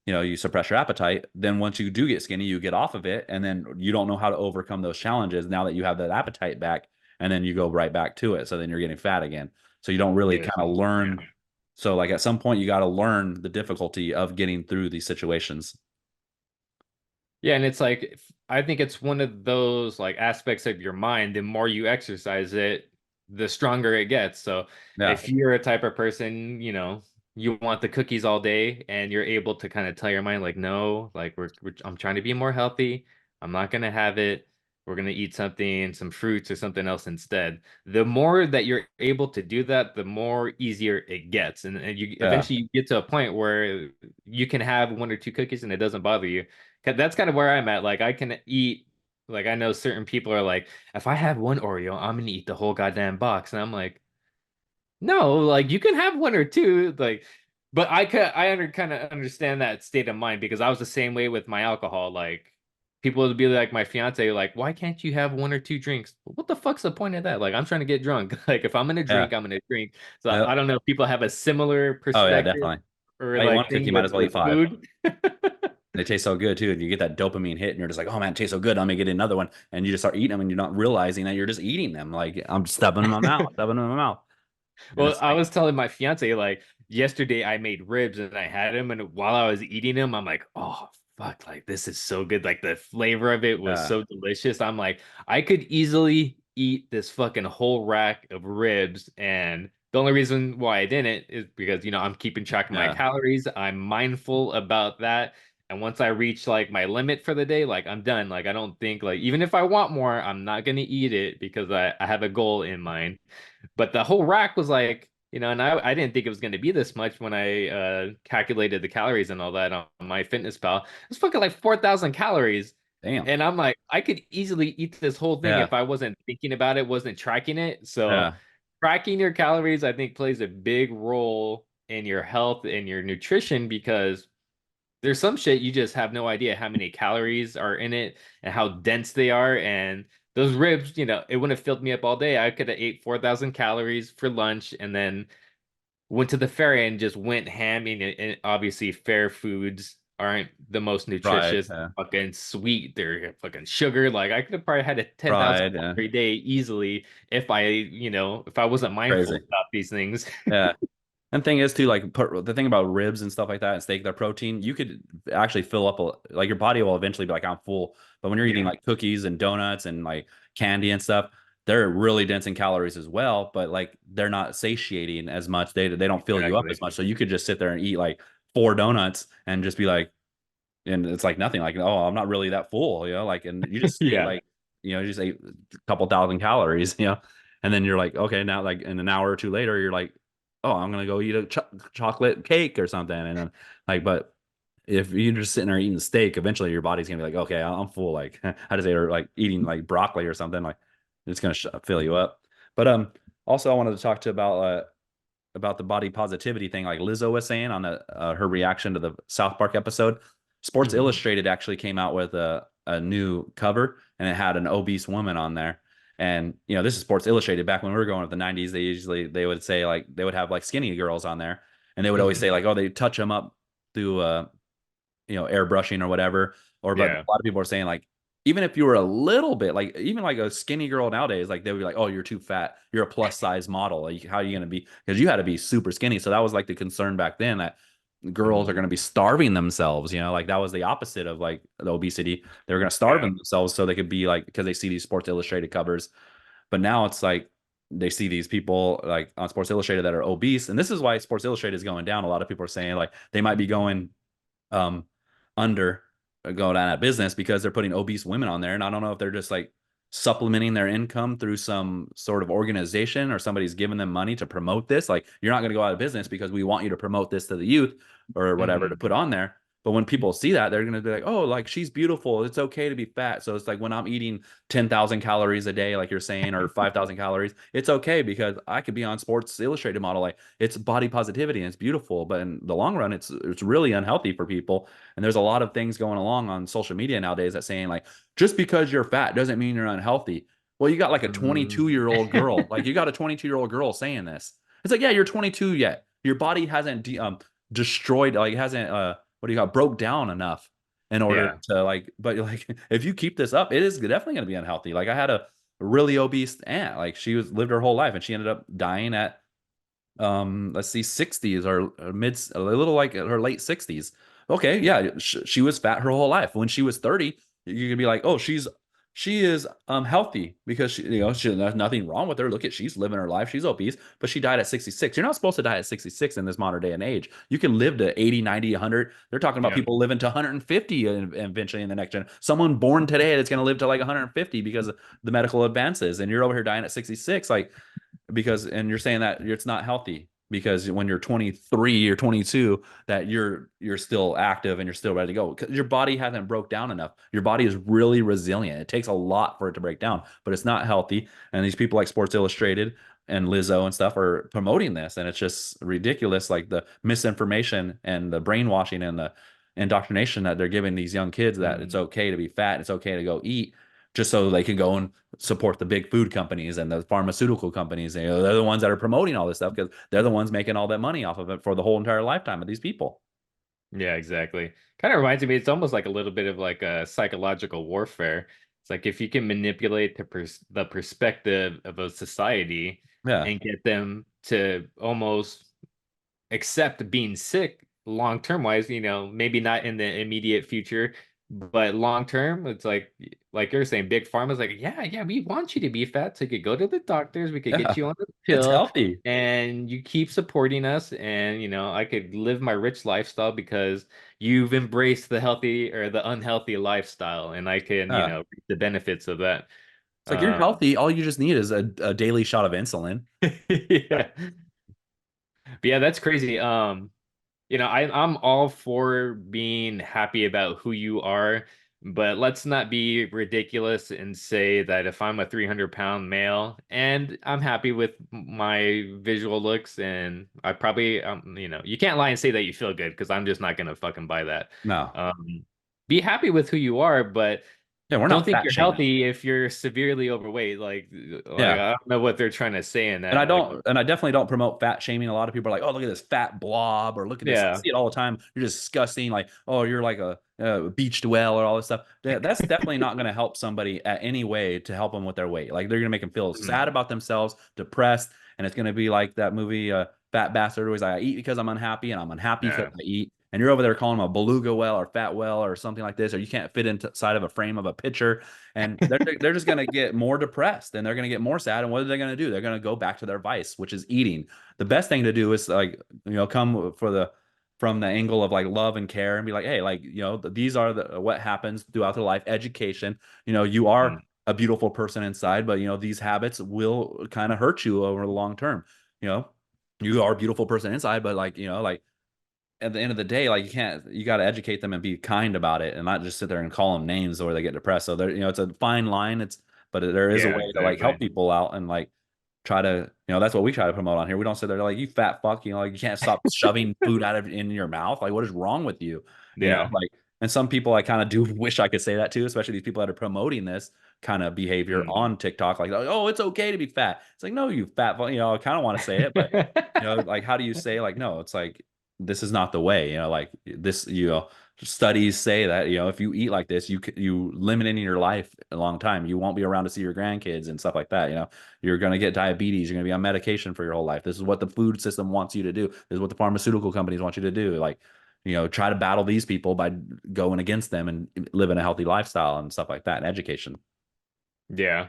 you suppress your appetite. Then once you do get skinny, you get off of it, and then you don't know how to overcome those challenges now that you have that appetite back, and then you go right back to it. So then you're getting fat again. So you don't really Yes, kind of yeah. learn. So like at some point, you got to learn the difficulty of getting through these situations. Yeah, and it's like I think it's one of those like aspects of your mind. The more you exercise it, the stronger it gets. So Yeah, if you're a type of person, you want the cookies all day, and you're able to kind of tell your mind like, no, like I'm trying to be more healthy. I'm not gonna have it. We're gonna eat something, some fruits or something else instead. The more that you're able to do that, the more easier it gets, and you yeah, eventually you get to a point where you can have one or two cookies and it doesn't bother you. 'Cause that's kind of where I'm at. Like I can eat. Like I know certain people are like, if I have one Oreo, I'm gonna eat the whole goddamn box. And I'm like, no, like you can have one or two, like, but kind of understand that state of mind because I was the same way with my alcohol. Like people would be like my fiance, like, why can't you have one or two drinks? What the fuck's the point of that? Like I'm trying to get drunk. Like if I'm gonna Yeah. drink, I'm gonna drink. So I Yep. don't know if people have a similar Oh yeah, perspective definitely. or I eat one like drink, thing you might as well eat with five. food. They taste so good too. And you get that dopamine hit and you're just like, oh man, it tastes so good. I'm gonna get another one. And you just start eating them and you're not realizing that you're just eating them. Like I'm stuffing them in my mouth, stuffing them in my mouth. And Well, it's I like, was telling my fiance like yesterday I made ribs and I had them, and while I was eating them, I'm like, oh fuck, like this is so good. Like the flavor of it was so delicious. I'm like, I could easily eat this fucking whole rack of ribs, and the only reason why I didn't is because I'm keeping track of my yeah, calories. I'm mindful about that. And once I reach like my limit for the day, like I'm done. Like I don't think like even if I want more, I'm not gonna eat it because I have a goal in mind. But the whole rack was like, and I didn't think it was going to be this much when I calculated the calories and all that on my fitness pal. It was fucking like 4,000 calories. damn. And I'm like, I could easily eat this whole thing Yeah, if I wasn't thinking about it, wasn't tracking it. So yeah, tracking your calories, I think, plays a big role in your health and your nutrition because there's some shit you just have no idea how many calories are in it and how dense they are. And those ribs, it wouldn't have filled me up all day. I could have ate 4,000 calories for lunch and then went to the fair and just went ham. And obviously, fair foods aren't the most pride, nutritious, fucking sweet. They're fucking sugar. Like I could have probably had a 10,000 pride, yeah, calorie day easily if I wasn't mindful crazy. about these things. Yeah. And thing is too, like the thing about ribs and stuff like that and steak, their protein, you could actually fill up like your body will eventually be like, I'm full. But when you're eating Yeah, like cookies and donuts and like candy and stuff, they're really dense in calories as well, but like they're not satiating as much. They don't fill you up exactly. as much. So you could just sit there and eat like four donuts and just be like, and it's like nothing. Like, oh, I'm not really that full, like, and you just ate Yeah. like, you just ate a couple thousand calories, and then you're like, okay, now like in an hour or two later, you're like, oh, I'm gonna go eat a chocolate cake or something, and then like, but if you're just sitting there eating steak, eventually your body's gonna be like, okay, I'm full. Like, I just ate or like eating like broccoli or something, like it's gonna fill you up. But also I wanted to talk to about the body positivity thing, like Lizzo was saying on her reaction to the South Park episode. Sports Mhm. Illustrated actually came out with a new cover, and it had an obese woman on there. And this is Sports Illustrated. Back when we were going with the '90s, they would say like they would have like skinny girls on there, and they would always Mhm. say like, oh, they touch them up through airbrushing or whatever. Or but a Yeah. lot of people are saying like even if you were a little bit like even like a skinny girl nowadays, like they would be like, oh, you're too fat, you're a plus size model. Like, how are you gonna be? Because you had to be super skinny. So that was like the concern back then that girls are Mhm. going to be starving themselves, like that was the opposite of like the obesity. They were going to starve Yeah. themselves so they could be like, because they see these Sports Illustrated covers. But now it's like they see these people like on Sports Illustrated that are obese, and this is why Sports Illustrated is going down. A lot of people are saying like they might be going um under going out of business because they're putting obese women on there. And I don't know if they're just like supplementing their income through some sort of organization or somebody's giving them money to promote this. Like, you're not going to go out of business because we want you to promote this to the youth or whatever to Mhm. put on there. But when people see that, they're going to be like, oh, like she's beautiful. It's okay to be fat. So it's like when I'm eating 10,000 calories a day, like you're saying, or 5,000 calories, it's okay because I could be on Sports Illustrated model. Like, it's body positivity and it's beautiful. But in the long run, it's really unhealthy for people. And there's a lot of things going along on social media nowadays that saying like, just because you're fat doesn't mean you're unhealthy. Well, you got like a Mm. 22-year-old girl, like you got a 22-year-old girl saying this. It's like, yeah, you're 22 yet. Your body hasn't destroyed, like it hasn't what do you got, broke down enough in order Yeah. to like, but like if you keep this up, it is definitely going to be unhealthy. Like I had a really obese aunt, like she was lived her whole life and she ended up dying at let's see 60s or mid a little like her late 60s. Okay, yeah, she was fat her whole life. When she was 30, you could be like, oh, she is healthy because there's nothing wrong with her. Look at, she's living her life, she's obese, but she died at 66. You're not supposed to die at 66 in this modern day and age. You can live to 80, 90, 100. They're talking about Yeah. people living to 150 and eventually in the next gen. Someone born today that's going to live to like 150 because of the medical advances, and you're over here dying at 66. Like, because, and you're saying that it's not healthy. because when you're 23 or 22, that you're still active and you're still ready to go. 'Cause your body hasn't broke down enough. Your body is really resilient. It takes a lot for it to break down, but it's not healthy. And these people like Sports Illustrated and Lizzo and stuff are promoting this, and it's just ridiculous, like the misinformation and the brainwashing and the indoctrination that they're giving these young kids, that it's Mm. okay to be fat, it's okay to go eat, just so they can go and support the big food companies and the pharmaceutical companies. You know, they're the ones that are promoting all this stuff because they're the ones making all that money off of it for the whole entire lifetime of these people. Yeah, exactly. Kind of reminds me, it's almost like a little bit of like a psychological warfare. It's like if you can manipulate the perspective of a society Yeah. and get them to almost accept being sick long term wise, maybe not in the immediate future, but long term, it's like you're saying, big pharma's like, yeah, yeah, we want you to be fat so you could go to the doctors, we could Yeah. get you on the It's pill, healthy. and you keep supporting us, and I could live my rich lifestyle because you've embraced the healthy or the unhealthy lifestyle, and I can, Yeah. reap the benefits of that. It's like you're Um, healthy. All you just need is a daily shot of insulin. yeah. But yeah, that's crazy. I'm all for being happy about who you are, but let's not be ridiculous and say that if I'm a 300-pound male and I'm happy with my visual looks, and I probably, you can't lie and say that you feel good because I'm just not gonna fucking buy that. No. Um, be happy with who you are, but Yeah, we're don't not think fat you're shaming. healthy if you're severely overweight. Like Yeah. I don't know what they're trying to say in And that. Like, I definitely don't promote fat shaming. A lot of people are like, "Oh, look at this fat blob," or "Look at this." I yeah. see it all the time. You're disgusting. Like, "Oh, you're like a beached whale," or all this stuff. That's definitely not going to help somebody at any way to help them with their weight. Like, they're going to make them feel Mhm. sad about themselves, depressed, and it's going to be like that movie, Fat Bastard, always like, "I eat because I'm unhappy, and I'm unhappy because Yeah. I eat." And you're over there calling them a beluga whale or fat whale or something like this, or you can't fit inside of a frame of a pitcher, and they're just going to get more depressed, and they're going to get more sad. And what are they going to do? They're going to go back to their vice, which is eating. The best thing to do is like, come for the from the angle of like love and care, and be like, hey, like, these are the what happens throughout their life. Education, you Mm. are a beautiful person inside, but these habits will kind of hurt you over the long term. you know you are a beautiful person inside, but like, like at the end of the day, like, you got to educate them and be kind about it, and not just sit there and call them names or they get depressed. So there, it's a fine line. But there is a Yeah, way to like help exactly. people out, and like try to, that's what we try to promote on here. We don't sit there like, you fat fuck, like, you can't stop shoving food out of in your mouth. Like, what is wrong with you? Yeah. Like, and some people I kind of do wish I could say that too, especially these people that are promoting this kind of behavior Mm. on TikTok. Like, oh, it's okay to be fat. It's like, no, you fat fuck. I kind of want to say it, but like, how do you say, like, no, it's like, this is not the way, like this, studies say that, if you eat like this, you limit in your life a long time. You won't be around to see your grandkids and stuff like that. You're going to get diabetes. You're going to be on medication for your whole life. This is what the food system wants you to do. This is what the pharmaceutical companies want you to do. Like, try to battle these people by going against them and living a healthy lifestyle and stuff like that, and education. Yeah.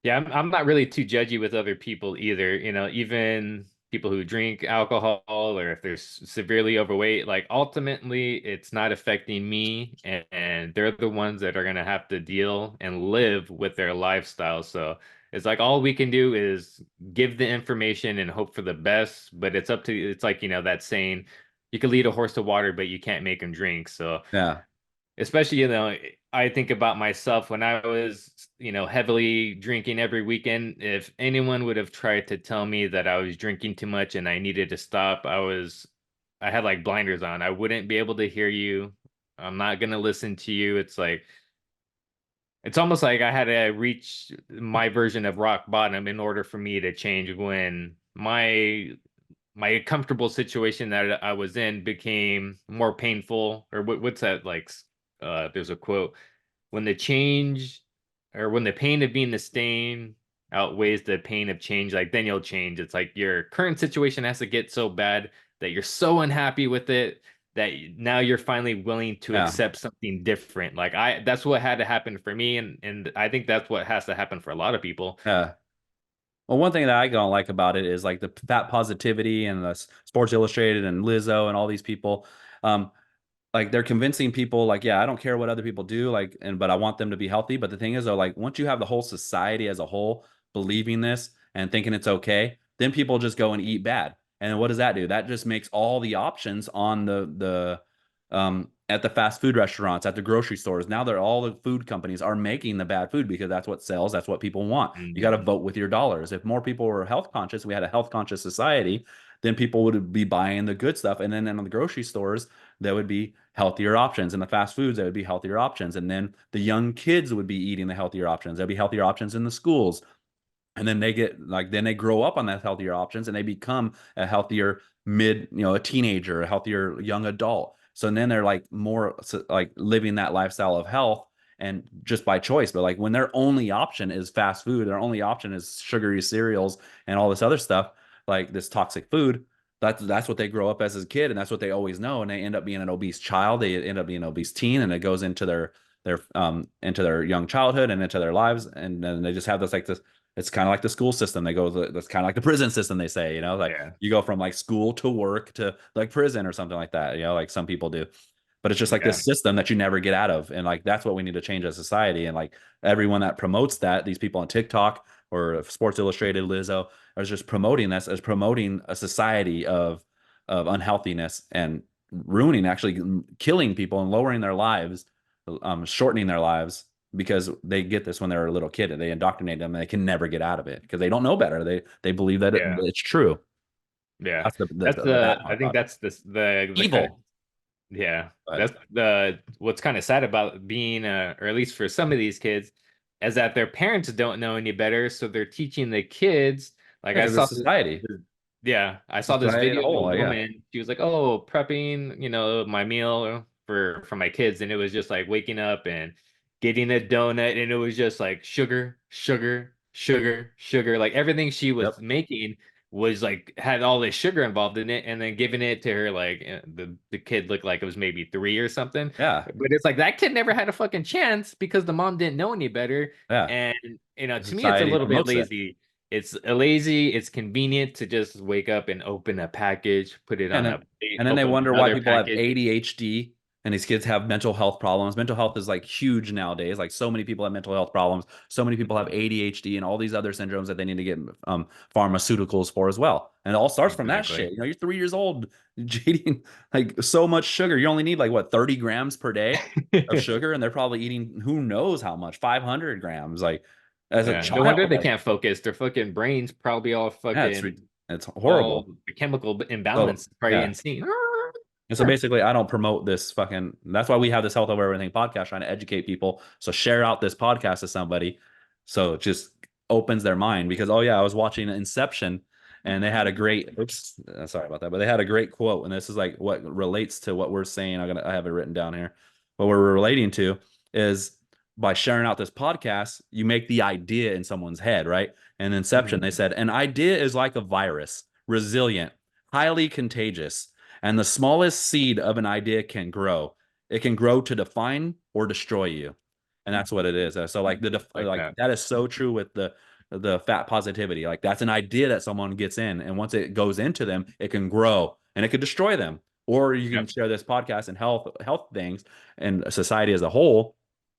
Yeah, I'm not really too judgy with other people either. Even people who drink alcohol or if they're severely overweight, like ultimately it's not affecting me, and they're the ones that are gonna have to deal and live with their lifestyle. So it's like all we can do is give the information and hope for the best, but it's like, that saying, you can lead a horse to water, but you can't make him drink. So Yeah. especially, I think about myself when I was, heavily drinking every weekend. If anyone would have tried to tell me that I was drinking too much and I needed to stop, I had like blinders on. I wouldn't be able to hear you. I'm not gonna listen to you. It's almost like I had to reach my version of rock bottom in order for me to change, when my comfortable situation that I was in became more painful. Or what's that like? There's a quote: when the change, or when the pain of being the stain outweighs the pain of change, like then you'll change. It's like your current situation has to get so bad that you're so unhappy with it that now you're finally willing to Yeah. accept something different. That's what had to happen for me, and I think that's what has to happen for a lot of people. Yeah. Well, one thing that I don't like about it is like the fat positivity and the Sports Illustrated and Lizzo and all these people. Um, like, they're convincing people like, yeah, I don't care what other people do, like, but I want them to be healthy. But the thing is, though, like, once you have the whole society as a whole believing this and thinking it's okay, then people just go and eat bad. And what does that do? That just makes all the options on the at the fast food restaurants, at the grocery stores. Now they're all the food companies are making the bad food because that's what sells, that's what people want. You got to Mhm. vote with your dollars. If more people were health conscious, we had a health conscious society, then people would be buying the good stuff. And then in the grocery stores, there would be healthier options. In the fast foods, there would be healthier options. And then the young kids would be eating the healthier options. There'd be healthier options in the schools. And then they get like then they grow up on that healthier options and they become a healthier a teenager, a healthier young adult. So then they're like more like living that lifestyle of health and just by choice. But like when their only option is fast food, their only option is sugary cereals and all this other stuff, like this toxic food, that's what they grow up as a kid, and that's what they always know. And they end up being an obese child, they end up being an obese teen, and it goes into their into their young childhood and into their lives. And then they just have this, it's kind of like the school system. They go, that's kind of like the prison system, they say, like Yeah. you go from like school to work to like prison or something like that, like some people do. But it's just like Yeah. this system that you never get out of. And like that's what we need to change as society. And like everyone that promotes that, these people on TikTok or Sports Illustrated, Lizzo, are just promoting this as promoting a society of unhealthiness and ruining, actually killing people and lowering their lives, shortening their lives because they get this when they're a little kid and they indoctrinate them and they can never get out of it because they don't know better. They believe that Yeah. it's true. Yeah. That's That's the bad I part think about it. that's the kind of, Evil, yeah. but That's the what's kind of sad about being or at least for some of these kids is that their parents don't know any better, so they're teaching the kids. Like yeah, I because saw it's society, yeah, I saw this society in a video of whole. a Like, yeah, woman. She was like, "Oh, prepping, my meal for my kids," and it was just like waking up and getting a donut, and it was just like sugar, sugar, sugar, sugar. Like everything she was yep, making was like had all this sugar involved in it, and then giving it to her like the kid looked like it was maybe 3 or something. yeah, But it's like that kid never had a fucking chance because the mom didn't know any better. yeah. And The to me, it's a society little bit promotes it. lazy. It's a lazy, it's convenient to just wake up and open a package, put it And on then a plate, and then they open wonder why another people have package. ADHD and these kids have mental health problems. Mental health is like huge nowadays. Like so many people have mental health problems. So many people have Mhm. ADHD and all these other syndromes that they need to get pharmaceuticals for as well. And it all starts from that shit. Exactly. You're 3 years old, eating like so much sugar. You only need like what 30 grams per day of sugar, and they're probably eating who knows how much, 500 grams. Like as a Yeah, no wonder child, they like can't focus. Their fucking brains probably all yeah, fucking it's all horrible. the chemical imbalance So is probably yeah. insane. And so basically, I don't promote this fucking. That's why we have this Health Over Everything podcast, trying to educate people. So share out this podcast to somebody, so it just opens their mind. Because oh yeah, I was watching Inception, and they had a great. Oops, sorry about that, but they had a great quote, and this is like what relates to what we're saying. I have it written down here. What we're relating to is by sharing out this podcast, you make the idea in someone's head, right? And Inception, Mhm. they said an idea is like a virus, resilient, highly contagious, and the smallest seed of an idea can grow. It can grow to define or destroy you. And that's what it is. So like Like like that. that is so true with the fat positivity. Like that's an idea that someone gets in, and once it goes into them, it can grow and it could destroy them. Or you can Yep. share this podcast and health things and society as a whole.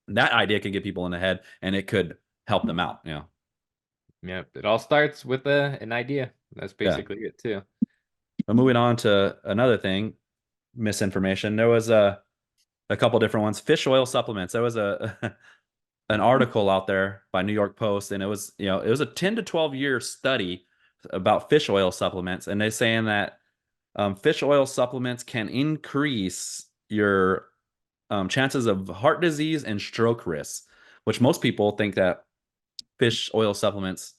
That idea can get people in the head, and it could help them out. Yep. It all starts with an idea. That's Yeah. basically it too. But moving on to another thing, misinformation. There was a couple different ones. Fish oil supplements. There was a an article out there by New York Post, and it was a 10 to 12 year study about fish oil supplements, and they're saying that fish oil supplements can increase your chances of heart disease and stroke risks, which most people think that fish oil supplements,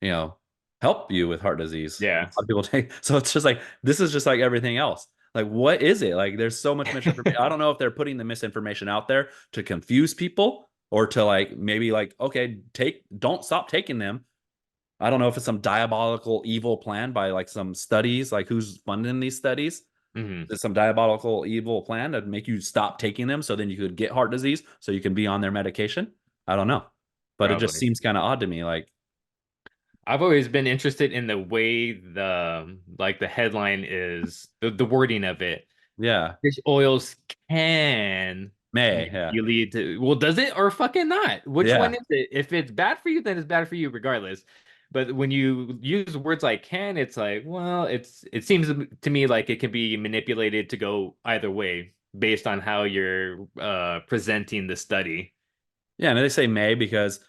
you know, help you with heart disease. A Yeah. lot of people take, so it's just like this is just like everything else. Like, what is it? Like, there's so much misinformation. I don't know if they're putting the misinformation out there to confuse people or to like maybe like, okay, don't stop taking them. I don't know if it's some diabolical evil plan by like some studies, like who's funding these studies. Hmm. There's some diabolical evil plan to make you stop taking them so then you could get heart disease so you can be on their medication. I don't know. But it just Probably. seems kind of odd to me. Like, I've always been interested in the way the headline is the wording of it. yeah, Fish oils can May, make yeah, you lead to, well, does it or fucking not? Which one yeah, is it? If it's bad for you, then it's bad for you regardless. But when you use words like can, it's like, well, it seems to me like it can be manipulated to go either way based on how you're presenting the study. Yeah, and they say may because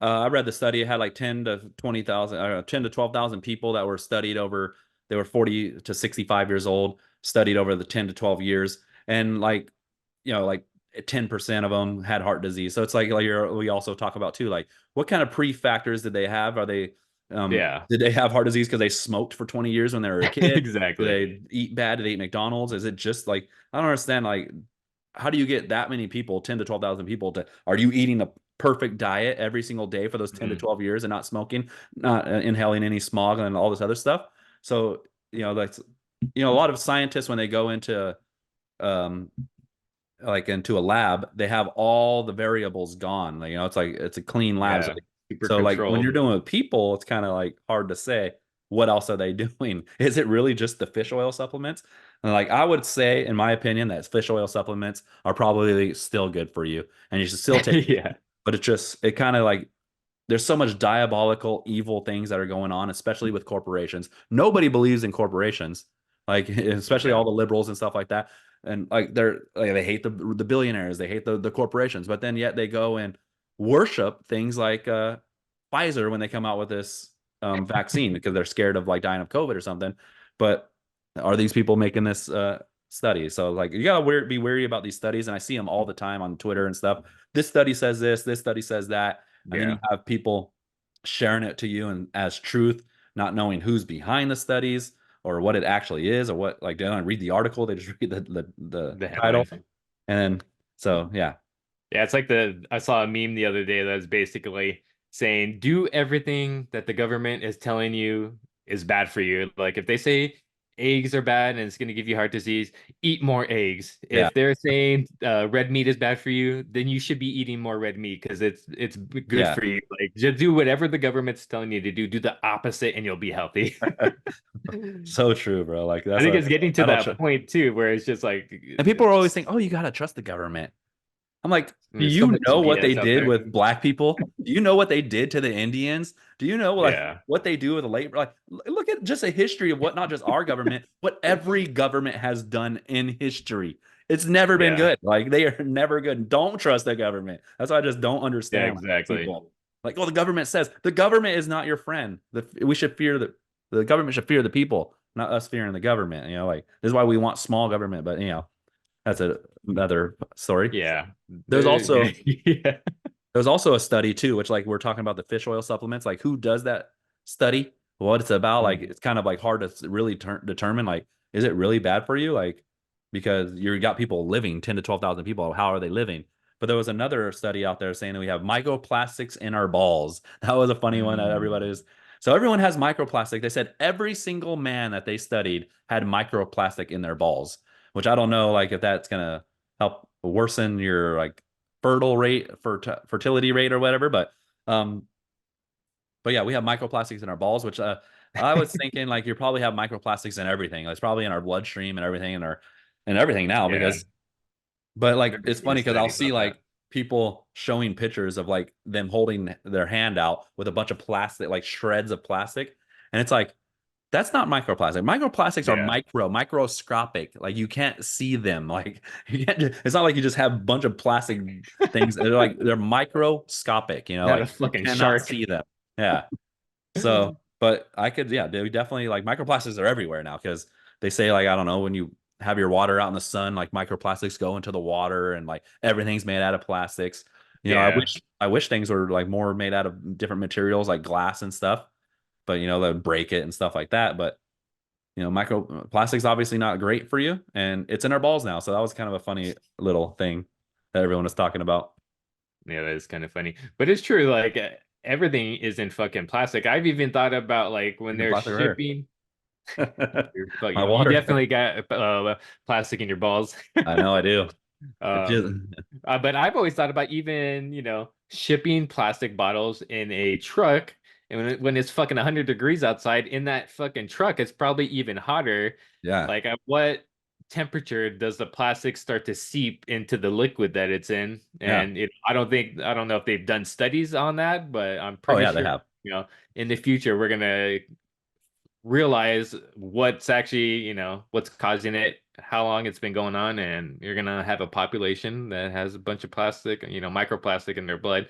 I read the study. It had like 10 to 20,000, 10 to 12,000 people that were studied over, they were 40 to 65 years old, studied over the 10 to 12 years. And like, like 10% of them had heart disease. So it's like we also talk about too, like what kind of pre-factors did they have? Yeah, Did they have heart disease because they smoked for 20 years when they were a kid? Did exactly. they eat bad? Did they eat McDonald's? Is it just like, I don't understand, like, how do you get that many people, 10 to 12,000 people to, are you eating a perfect diet every single day for those 10 to Mhm. 12 years and not smoking, not inhaling any smog and all this other stuff? So, that's, a lot of scientists, when they go into, um, like into a lab, they have all the variables gone. Like, it's a clean lab. So, Yeah, super so like when you're controlled. doing with people, it's kind of like hard to say what else are they doing. Is it really just the fish oil supplements? And like I would say, in my opinion, that fish oil supplements are probably still good for you, and you should still take. Yeah, But it kind of like there's so much diabolical, evil things that are going on, especially with corporations. Nobody believes in corporations, like especially all yeah, the liberals and stuff like that. And like they hate the billionaires, they hate the corporations, but then yet they go and worship things like Pfizer when they come out with this vaccine because they're scared of like dying of COVID or something. But are these people making this study? So like you gotta be wary about these studies, and I see them all the time on Twitter and stuff. This study says this study says that, and then you yeah. have people sharing it to you and as truth, not knowing who's behind the studies or what it actually is, or what, like they don't read the article, they just read the The title. headline. And then so yeah. Yeah, it's like I saw a meme the other day that was basically saying do everything that the government is telling you is bad for you. Like if they say eggs are bad and it's going to give you heart disease, eat more eggs. Yeah. If they're saying red meat is bad for you, then you should be eating more red meat because it's good Yeah. for you. Like just do whatever the government's telling you to do. Do the opposite and you'll be healthy. So true, bro. Like I that's think a it's getting to that'll that point too, where it's just like and people are always saying, "Oh, you gotta trust the government." I'm like, do there's so you much know what they BS out did there. with black people? Do you know what they did to the Indians? Do you know like Yeah. what they do with the labor? Like, look at just a history of what not just our government, what every government has done in history. It's never been Yeah. good. Like they are never good. Don't trust the government. That's why I just don't Yeah, understand like, exactly. people. Like, well, the government says the government is not your friend. We should fear the government should fear the people, not us fearing the government. Like this is why we want small government. But that's another story. Yeah. There's also Yeah. there's also a study too, which like we're talking about the fish oil supplements. Like who does that study? What it's about? Like Mhm. it's kind of like hard to really determine. Like, is it really bad for you? Like because you got people living 10 to 12,000 people. How are they living? But there was another study out there saying that we have microplastics in our balls. That was a funny one that Mm. everybody's. So everyone has microplastic. They said every single man that they studied had microplastic in their balls, which I don't know like if that's gonna help worsen your like fertility rate or whatever. Um, but yeah, we have microplastics in our balls, which I was thinking like you probably have microplastics in everything. It's probably in our bloodstream and everything and everything now Yeah. because but like Never it's seen a funny because I'll study see about that. like people showing pictures of like them holding their hand out with a bunch of plastic, like shreds of plastic. And it's like that's not microplastic. Microplastics are Yeah. microscopic. Like you can't see them. Like you can't. It's not like you just have a bunch of plastic things. They're microscopic. Not a Like you fucking cannot shark. see them. Yeah. So, but I could. Yeah, they definitely like microplastics are everywhere now because they say like I don't know when you have your water out in the sun, like microplastics go into the water and like everything's made out of plastics. Yeah. I wish things were like more made out of different materials like glass and stuff, but they would break it and stuff like that. But microplastics obviously not great for you, and it's in our balls now. So that was kind of a funny little thing that everyone was talking about. Yeah, that is kind of funny. But it's true, like everything is in fucking plastic. I've even thought about like when Using they're plastic right shipping, here. you're My fucking, you water. definitely got plastic in your balls. I know I do. It just, Um, but I've always thought about even, shipping plastic bottles in a truck. And when it's fucking 100 degrees outside in that fucking truck, it's probably even hotter. yeah. Like, at what temperature does the plastic start to seep into the liquid that it's in? Yeah. And I don't know if they've done studies on that, but I'm Oh pretty yeah, they sure have. you know, in the future we're gonna realize what's actually, what's causing it, how long it's been going on, and you're gonna have a population that has a bunch of plastic, microplastic in their blood.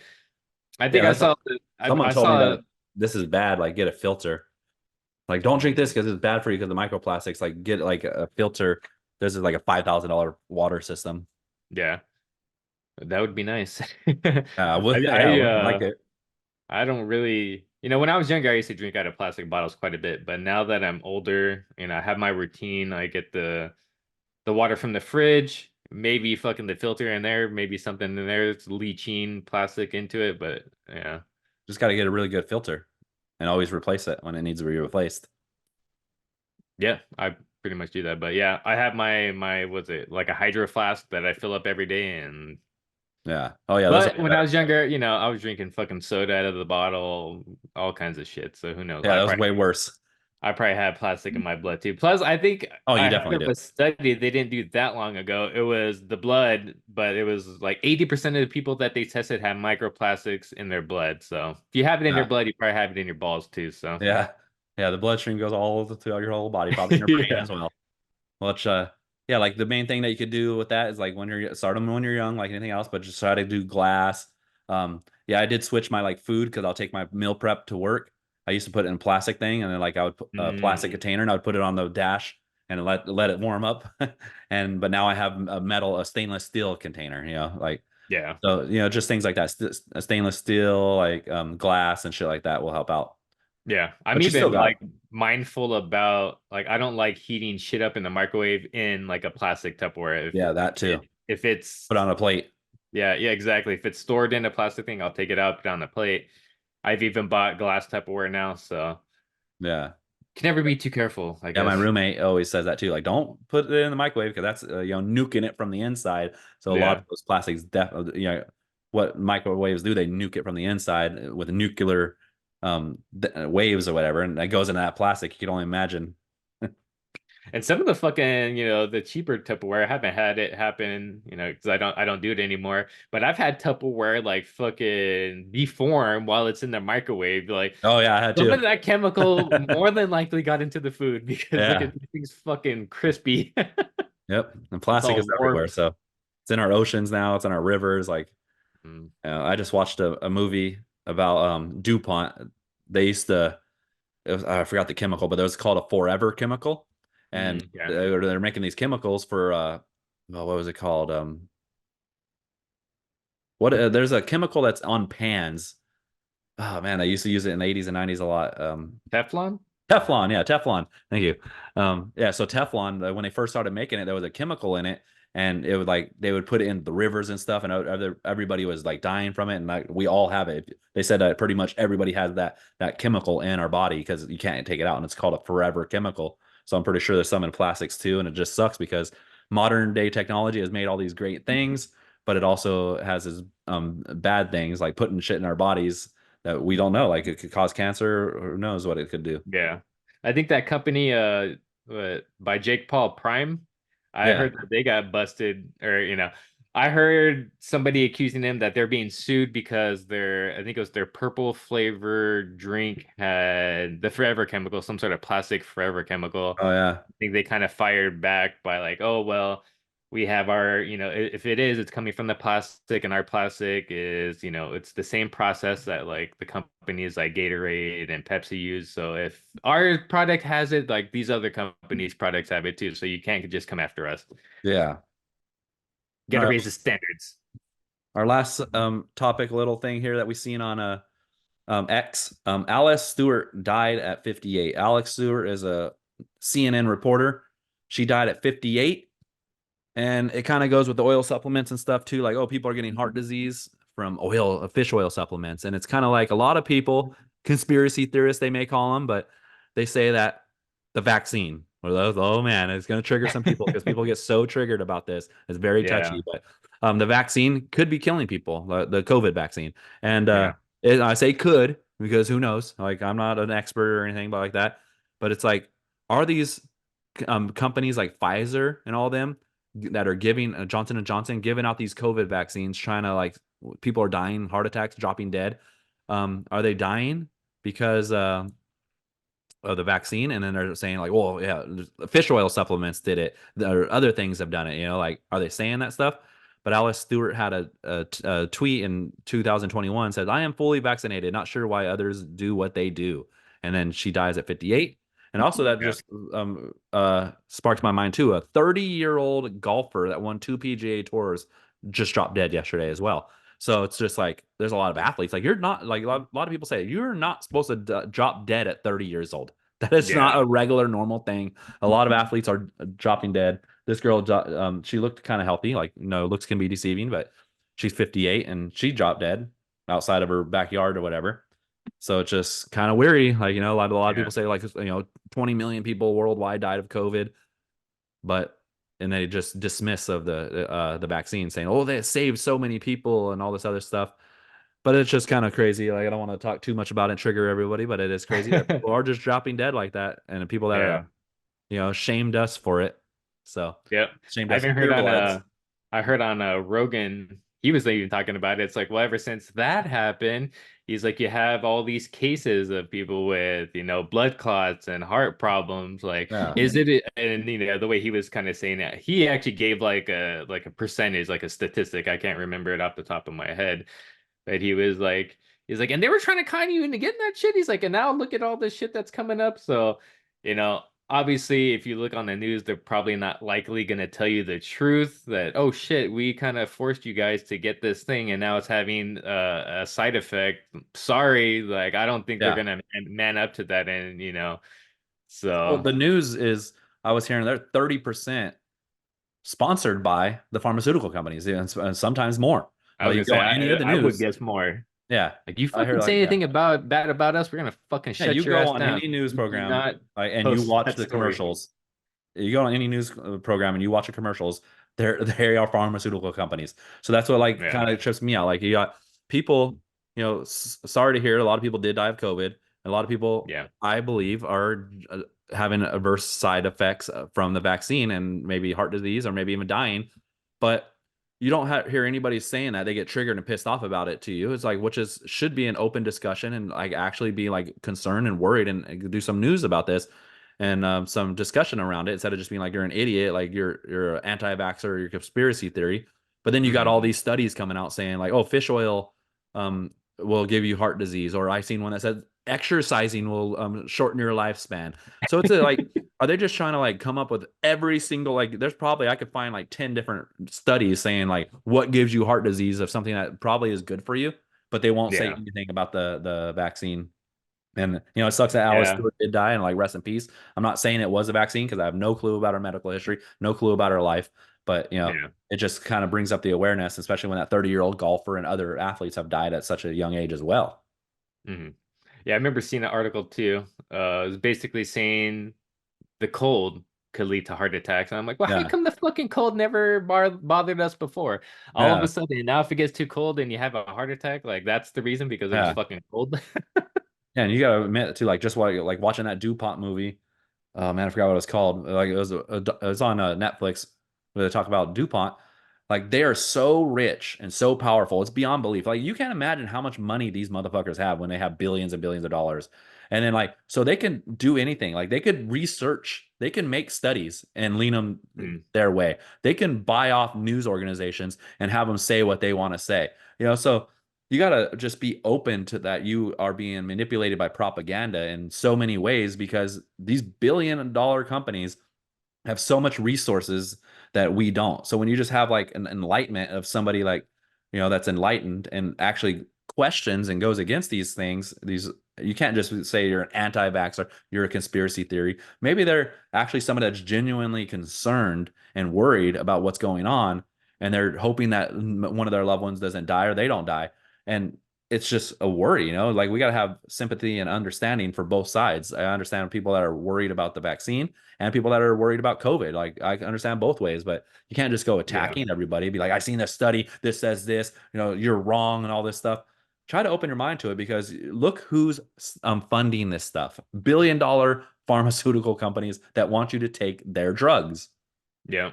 I Yeah, think I that's saw, someone I told me saw, that this is bad. Like, get a filter. Like, don't drink this mm, because it's bad for you because of microplastics. Like, get like a filter. There's like a $5,000 water system. yeah, that would be nice. I would, yeah, I I would like it. I don't really, when I was younger, I used to drink out of plastic bottles quite a bit, but now that I'm older, I have my routine. I get the water from the fridge, maybe fucking the filter in there, maybe something in there that's leaching plastic into it, but yeah. Just got to get a really good filter and always replace it when it needs to be replaced. Yeah, I pretty much do that. But yeah, I have my what's it, like a hydro flask that I fill up every day. And Yeah. Oh yeah, those are but way when I better. was younger, I was drinking fucking soda out of the bottle, all kinds of shit. So who knows? Yeah, that was way worse. I probably had plastic in my blood too. Plus, I think Oh, you I heard definitely of do. a study they didn't do that long ago. It was the blood, but it was like 80% of the people that they tested had microplastics in their blood. So if you have it in your Yeah. blood, you probably have it in your balls too. So Yeah. Yeah, the bloodstream goes all over throughout your whole body, probably in your brain yeah. as well. Which yeah, like the main thing that you could do with that is like when you're start them when you're young, like anything else, but just try to do glass. Yeah, I did switch my like food because I'll take my meal prep to work. I used to put it in a plastic thing, and then like I would put a plastic Mm, container and I would put it on the dash and let it warm up. And but now I have a stainless steel container, like yeah. so just things like that. A stainless steel, like glass and shit like that will help out. Yeah, I'm But you still even got like mindful about, like, I don't like heating shit up in the microwave in like a plastic Tupperware. yeah, that too. If it's Put on a plate. yeah, exactly. If it's stored in a plastic thing, I'll take it out, put it on the plate. I've even bought glass Tupperware now, so Yeah. can never be too careful, I Yeah, my guess. roommate always says that too. Like, don't put it in the microwave because that's nuking it from the inside. So a lot Yeah. of those plastics, what microwaves do, they nuke it from the inside with nuclear waves or whatever, and that goes into that plastic. You can only imagine. And some of the fucking, the cheaper Tupperware, I haven't had it happen, because I don't do it anymore. But I've had Tupperware like fucking deform while it's in the microwave. Like Oh yeah, I had some to. of that chemical more than likely got into the food because look Yeah. at these things fucking crispy. Yep. And It's plastic is all everywhere. warped. So it's in our oceans now. It's in our rivers. Like, Mm, I just watched a movie about DuPont. They used to I forgot the chemical, but it was called a forever chemical. And yeah. they're making these chemicals for what was it called? What there's a chemical that's on pans. Oh man, I used to use it in the 80s and 90s a lot. Teflon? Teflon, yeah, Teflon. Thank you. Yeah, so Teflon, when they first started making it, there was a chemical in it, and it would like they would put it in the rivers and stuff, and everybody was like dying from it, and like we all have it. They said that pretty much everybody has that chemical in our body because you can't take it out, and it's called a forever chemical. So I'm pretty sure there's some in plastics too, and it just sucks because modern day technology has made all these great things, but it also has its bad things like putting shit in our bodies that we don't know. Like it could cause cancer, or who knows what it could do. Yeah. I think that company by Jake Paul Prime, I Yeah. heard that they got busted, or I heard somebody accusing them that they're being sued because I think it was their purple flavored drink had the forever chemical, some sort of plastic forever chemical. Oh yeah. I think they kind of fired back by like, oh well, we have our, if it is, it's coming from the plastic, and our plastic is, it's the same process that like the companies like Gatorade and Pepsi use. So if our product has it, like these other companies' products have it too. So you can't just come after us. Yeah. Got All to right. raise the standards. Our last topic, little thing here that we seen on X. Alice Stewart died at 58. Alex Stewart is a CNN reporter. She died at 58. And it kind of goes with the oil supplements and stuff too. Like, oh, people are getting heart disease from fish oil supplements. And it's kind of like a lot of people, conspiracy theorists, they may call them, but they say that the vaccine, or those, oh man, it's going to trigger some people because people get so triggered about this. It's very Yeah. touchy, but the vaccine could be killing people, the COVID vaccine. And Yeah. I say could because who knows? Like, I'm not an expert or anything but like that. But it's like, are these companies like Pfizer and all them that are giving Johnson and Johnson giving out these COVID vaccines, trying to like people are dying, heart attacks, dropping dead. Are they dying because of the vaccine, and then they're saying like, well, yeah, fish oil supplements did it, or other things have done it. Like, are they saying that stuff? But Alice Stewart had a tweet in 2021 said, "I am fully vaccinated. Not sure why others do what they do." And then she dies at 58. And also that Yeah. just sparked my mind too. A 30-year-old golfer that won two PGA tours just dropped dead yesterday as well. So it's just like there's a lot of athletes. Like you're not like a lot of people say you're not supposed to drop dead at 30 years old. That is not Yeah. a regular normal thing. A lot of athletes are dropping dead. This girl, she looked kind of healthy. Like, looks can be deceiving, but she's 58 and she dropped dead outside of her backyard or whatever. So it's just kind of weary. Like, a lot of Yeah. people say like 20 million people worldwide died of COVID, but and they just dismiss of the vaccine, saying, "Oh, they saved so many people" and all this other stuff. But it's just kind of crazy. Like I don't want to talk too much about it and trigger everybody, but it is crazy that people are just dropping dead like that, and people that are Yeah. shamed us for it. So Yep. shamed I us even heard pure on bloods. I heard on Rogan, he was even talking about it. It's like, well, ever since that happened, he's like, you have all these cases of people with, blood clots and heart problems. Like, Yeah, is it, and the way he was kind of saying that, he actually gave like a percentage, like a statistic. I can't remember it off the top of my head. But he's like, and they were trying to con you into getting that shit. He's like, and now look at all this shit that's coming up. So, you know, obviously, if you look on the news, they're probably not likely going to tell you the truth that, oh shit, we kind of forced you guys to get this thing and now it's having a side effect. Sorry, like, I don't think they're yeah. going to man up to that. And, Well, so the news is I was hearing they're 30% sponsored by the pharmaceutical companies, and sometimes more. I was Like you going to say, go on any of the I would news, guess more. yeah. Like, you I hear fucking say like yeah. anything about bad about us, we're going to fucking Yeah, shut you your go ass on down. any news You do program, not and you post watch that the story. commercials. You go on any news program and you watch the commercials. They are pharmaceutical companies. So that's what like Yeah. kind of trips me out. Like you got people, sorry to hear, a lot of people did die of COVID. A lot of people, Yeah. I believe, are having adverse side effects from the vaccine and maybe heart disease or maybe even dying. But you don't hear anybody saying that. They get triggered and pissed off about it to you. It's like, which is should be an open discussion and like actually be like concerned and worried and do some news about this and some discussion around it instead of just being like you're an idiot, like you're an anti-vaxxer or your conspiracy theory. But then you got all Hmm. these studies coming out saying like, oh, fish oil will give you heart disease, or I seen one that said exercising will shorten your lifespan. So it's like, are they just trying to like come up with every single like? There's probably I could find like 10 different studies saying like what gives you heart disease of something that probably is good for you, but they won't say Yeah. anything about the vaccine. And it sucks that Alice Yeah. Stewart did die and like rest in peace. I'm not saying it was a vaccine because I have no clue about her medical history, no clue about her life, but Yeah. it just kind of brings up the awareness, especially when that 30-year-old golfer and other athletes have died at such a young age as well. Hmm. Yeah, I remember seeing an article too. It was basically saying the cold could lead to heart attacks. And I'm like, well, how Yeah, come the fucking cold never bothered us before? All of a yeah, sudden, now if it gets too cold and you have a heart attack, like that's the reason because it was yeah, fucking cold. yeah. And you gotta admit too, like just like watching that DuPont movie. Oh man, I forgot what it was called. Like it was on Netflix where they talk about DuPont. Like they are so rich and so powerful. It's beyond belief. Like you can't imagine how much money these motherfuckers have when they have billions and billions of dollars. And then like so they can do anything. Like they could research, they can make studies and lean them Mm, their way. They can buy off news organizations and have them say what they want to say. So you got to just be open to that you are being manipulated by propaganda in so many ways because these billion-dollar companies have so much resources that we don't. So when you just have like an enlightenment of somebody like, that's enlightened and actually questions and goes against these things, you can't just say you're an anti-vaxxer, you're a conspiracy theory. Maybe they're actually somebody that's genuinely concerned and worried about what's going on, and they're hoping that one of their loved ones doesn't die or they don't die. And it's just a worry, like we got to have sympathy and understanding for both sides. I understand people that are worried about the vaccine and people that are worried about COVID. Like I understand both ways, but you can't just go yeah. attacking everybody. Be like, I seen this study. This says this. You're wrong and all this stuff. Try to open your mind to it because look who's funding this stuff. Billion-dollar pharmaceutical companies that want you to take their drugs. Yeah.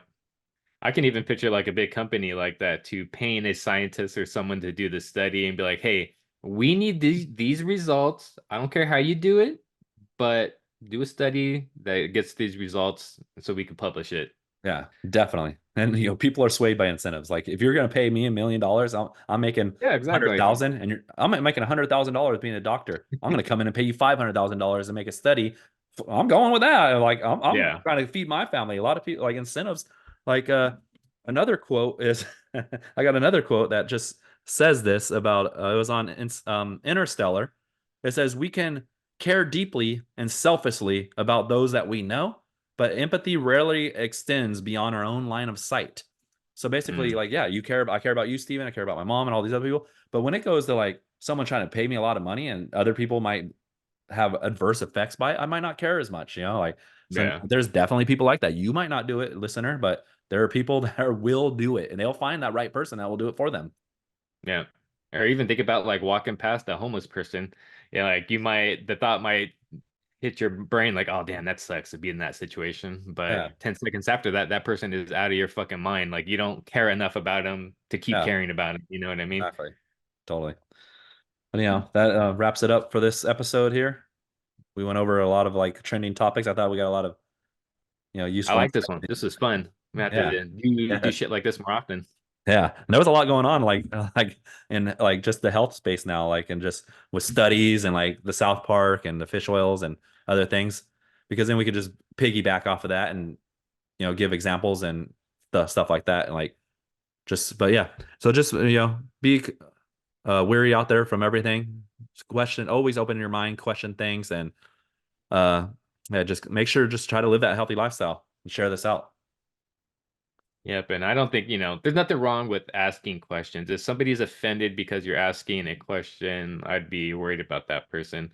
I can even picture like a big company like that to paying a scientist or someone to do the study and be like, hey, We need these results. I don't care how you do it, but do a study that gets these results so we can publish it. Yeah, definitely. And people are swayed by incentives. Like if you're gonna pay me $1 million, I'm making Yeah, hundred exactly. thousand, and I'm making $100,000 being a doctor. I'm gonna come in and pay you $500,000 and make a study. I'm going with that. Like I'm Yeah. trying to feed my family. A lot of people like incentives. Like another quote is, I got another quote that just says this about it was on Interstellar. It says we can care deeply and selflessly about those that we know, but empathy rarely extends beyond our own line of sight. So basically, Mm, like, yeah, I care about you, Steven. I care about my mom and all these other people. But when it goes to like someone trying to pay me a lot of money and other people might have adverse effects by it, I might not care as much, like, so yeah. there's definitely people like that. You might not do it, listener, but there are people that will do it and they'll find that right person that will do it for them. Yeah. Or even think about like walking past a homeless person. Yeah, like the thought might hit your brain like, oh damn, that sucks to be in that situation. Yeah, But 10 seconds after that, that person is out of your fucking mind. Like you don't care enough about them to keep yeah, caring about them. You know what I mean? exactly. Totally. But that wraps it up for this episode here. We went over a lot of like trending topics. I thought we got a lot of I useful like this one. insight. This is fun. We have Yeah. to do Yeah. shit like this more often. Yeah. And there was a lot going on, like in like just the health space now, like and just with studies and like the South Park and the fish oils and other things, because then we could just piggyback off of that and give examples and the stuff like that and like just but yeah. So just be weary out there from everything. Just question, always open your mind, question things, and uh yeah, just make sure just try to live that healthy lifestyle and share this out. Yep, and I don't think, there's nothing wrong with asking questions. If somebody's offended because you're asking a question, I'd be worried about that person,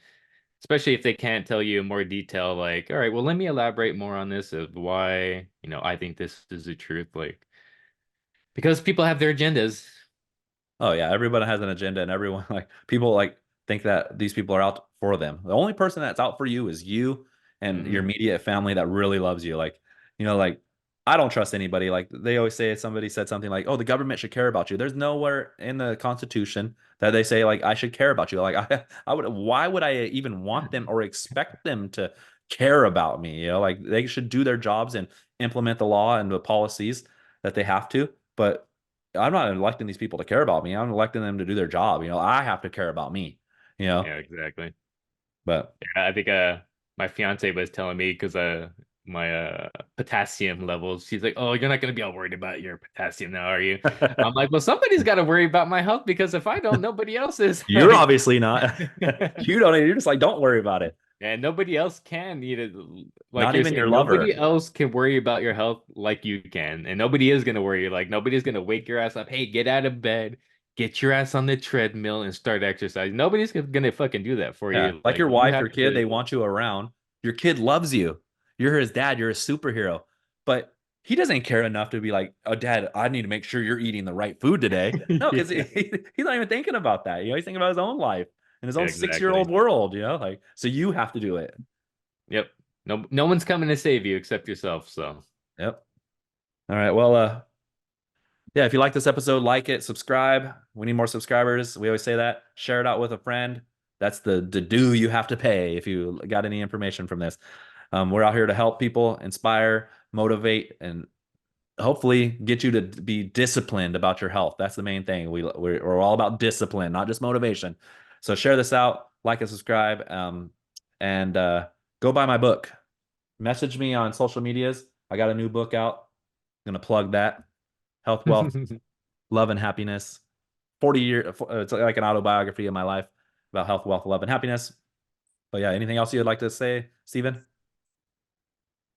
especially if they can't tell you in more detail, like, all right, well, let me elaborate more on this of why, I think this is the truth. Like, because people have their agendas. Oh yeah, everybody has an agenda, and everyone like people like think that these people are out for them. The only person that's out for you is you and your Hmm. immediate family that really loves you. Like, like I don't trust anybody. Like they always say, somebody said something like, "Oh, the government should care about you." There's nowhere in the Constitution that they say like I should care about you. Like I would. Why would I even want them or expect them to care about me? Like they should do their jobs and implement the law and the policies that they have to. But I'm not electing these people to care about me. I'm electing them to do their job. I have to care about me, you know, Yeah, exactly. but Yeah, I think my fiance was telling me because my potassium levels, she's like, "Oh, you're not gonna be all worried about your potassium now, are you?" I'm like, "Well, somebody's got to worry about my health because if I don't, nobody else is." you're Like, obviously not. You don't, you're just like, don't worry about it. and nobody else can, like Not you're even your saying, nobody lover. else can worry about your health like you can, and nobody is gonna worry. Like nobody's gonna wake your ass up. Hey, get out of bed, get your ass on the treadmill, and start exercising. Nobody's gonna fucking do that for Yeah. you. Like Like your you wife, have your kid, to. they want you around. Your kid loves you. You're his dad. You're a superhero. But he doesn't care enough to be like, oh, dad, I need to make sure you're eating the right food today. No, because Yeah. he's not even thinking about that. He's thinking about his own life and his Yeah, own 6 year old exactly. world, like, so you have to do it. Yep. No one's coming to save you except yourself. So Yep. All right. Well, yeah, if you like this episode, like it, subscribe. We need more subscribers. We always say that. Share it out with a friend. That's the due you have to pay if you got any information from this. We're out here to help people, inspire, motivate, and hopefully get you to be disciplined about your health. That's the main thing. We're all about discipline, not just motivation. So share this out, like and subscribe, and go buy my book. Message me on social medias. I got a new book out. I'm gonna plug that. Health, Wealth, Love, and Happiness. 40 years. It's like an autobiography of my life about health, wealth, love, and happiness. But yeah, anything else you'd like to say, Stephen?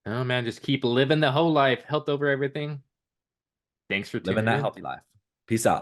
oh man, just keep living the whole life, health over everything. Thanks for Living tuning that in. healthy life. Peace out.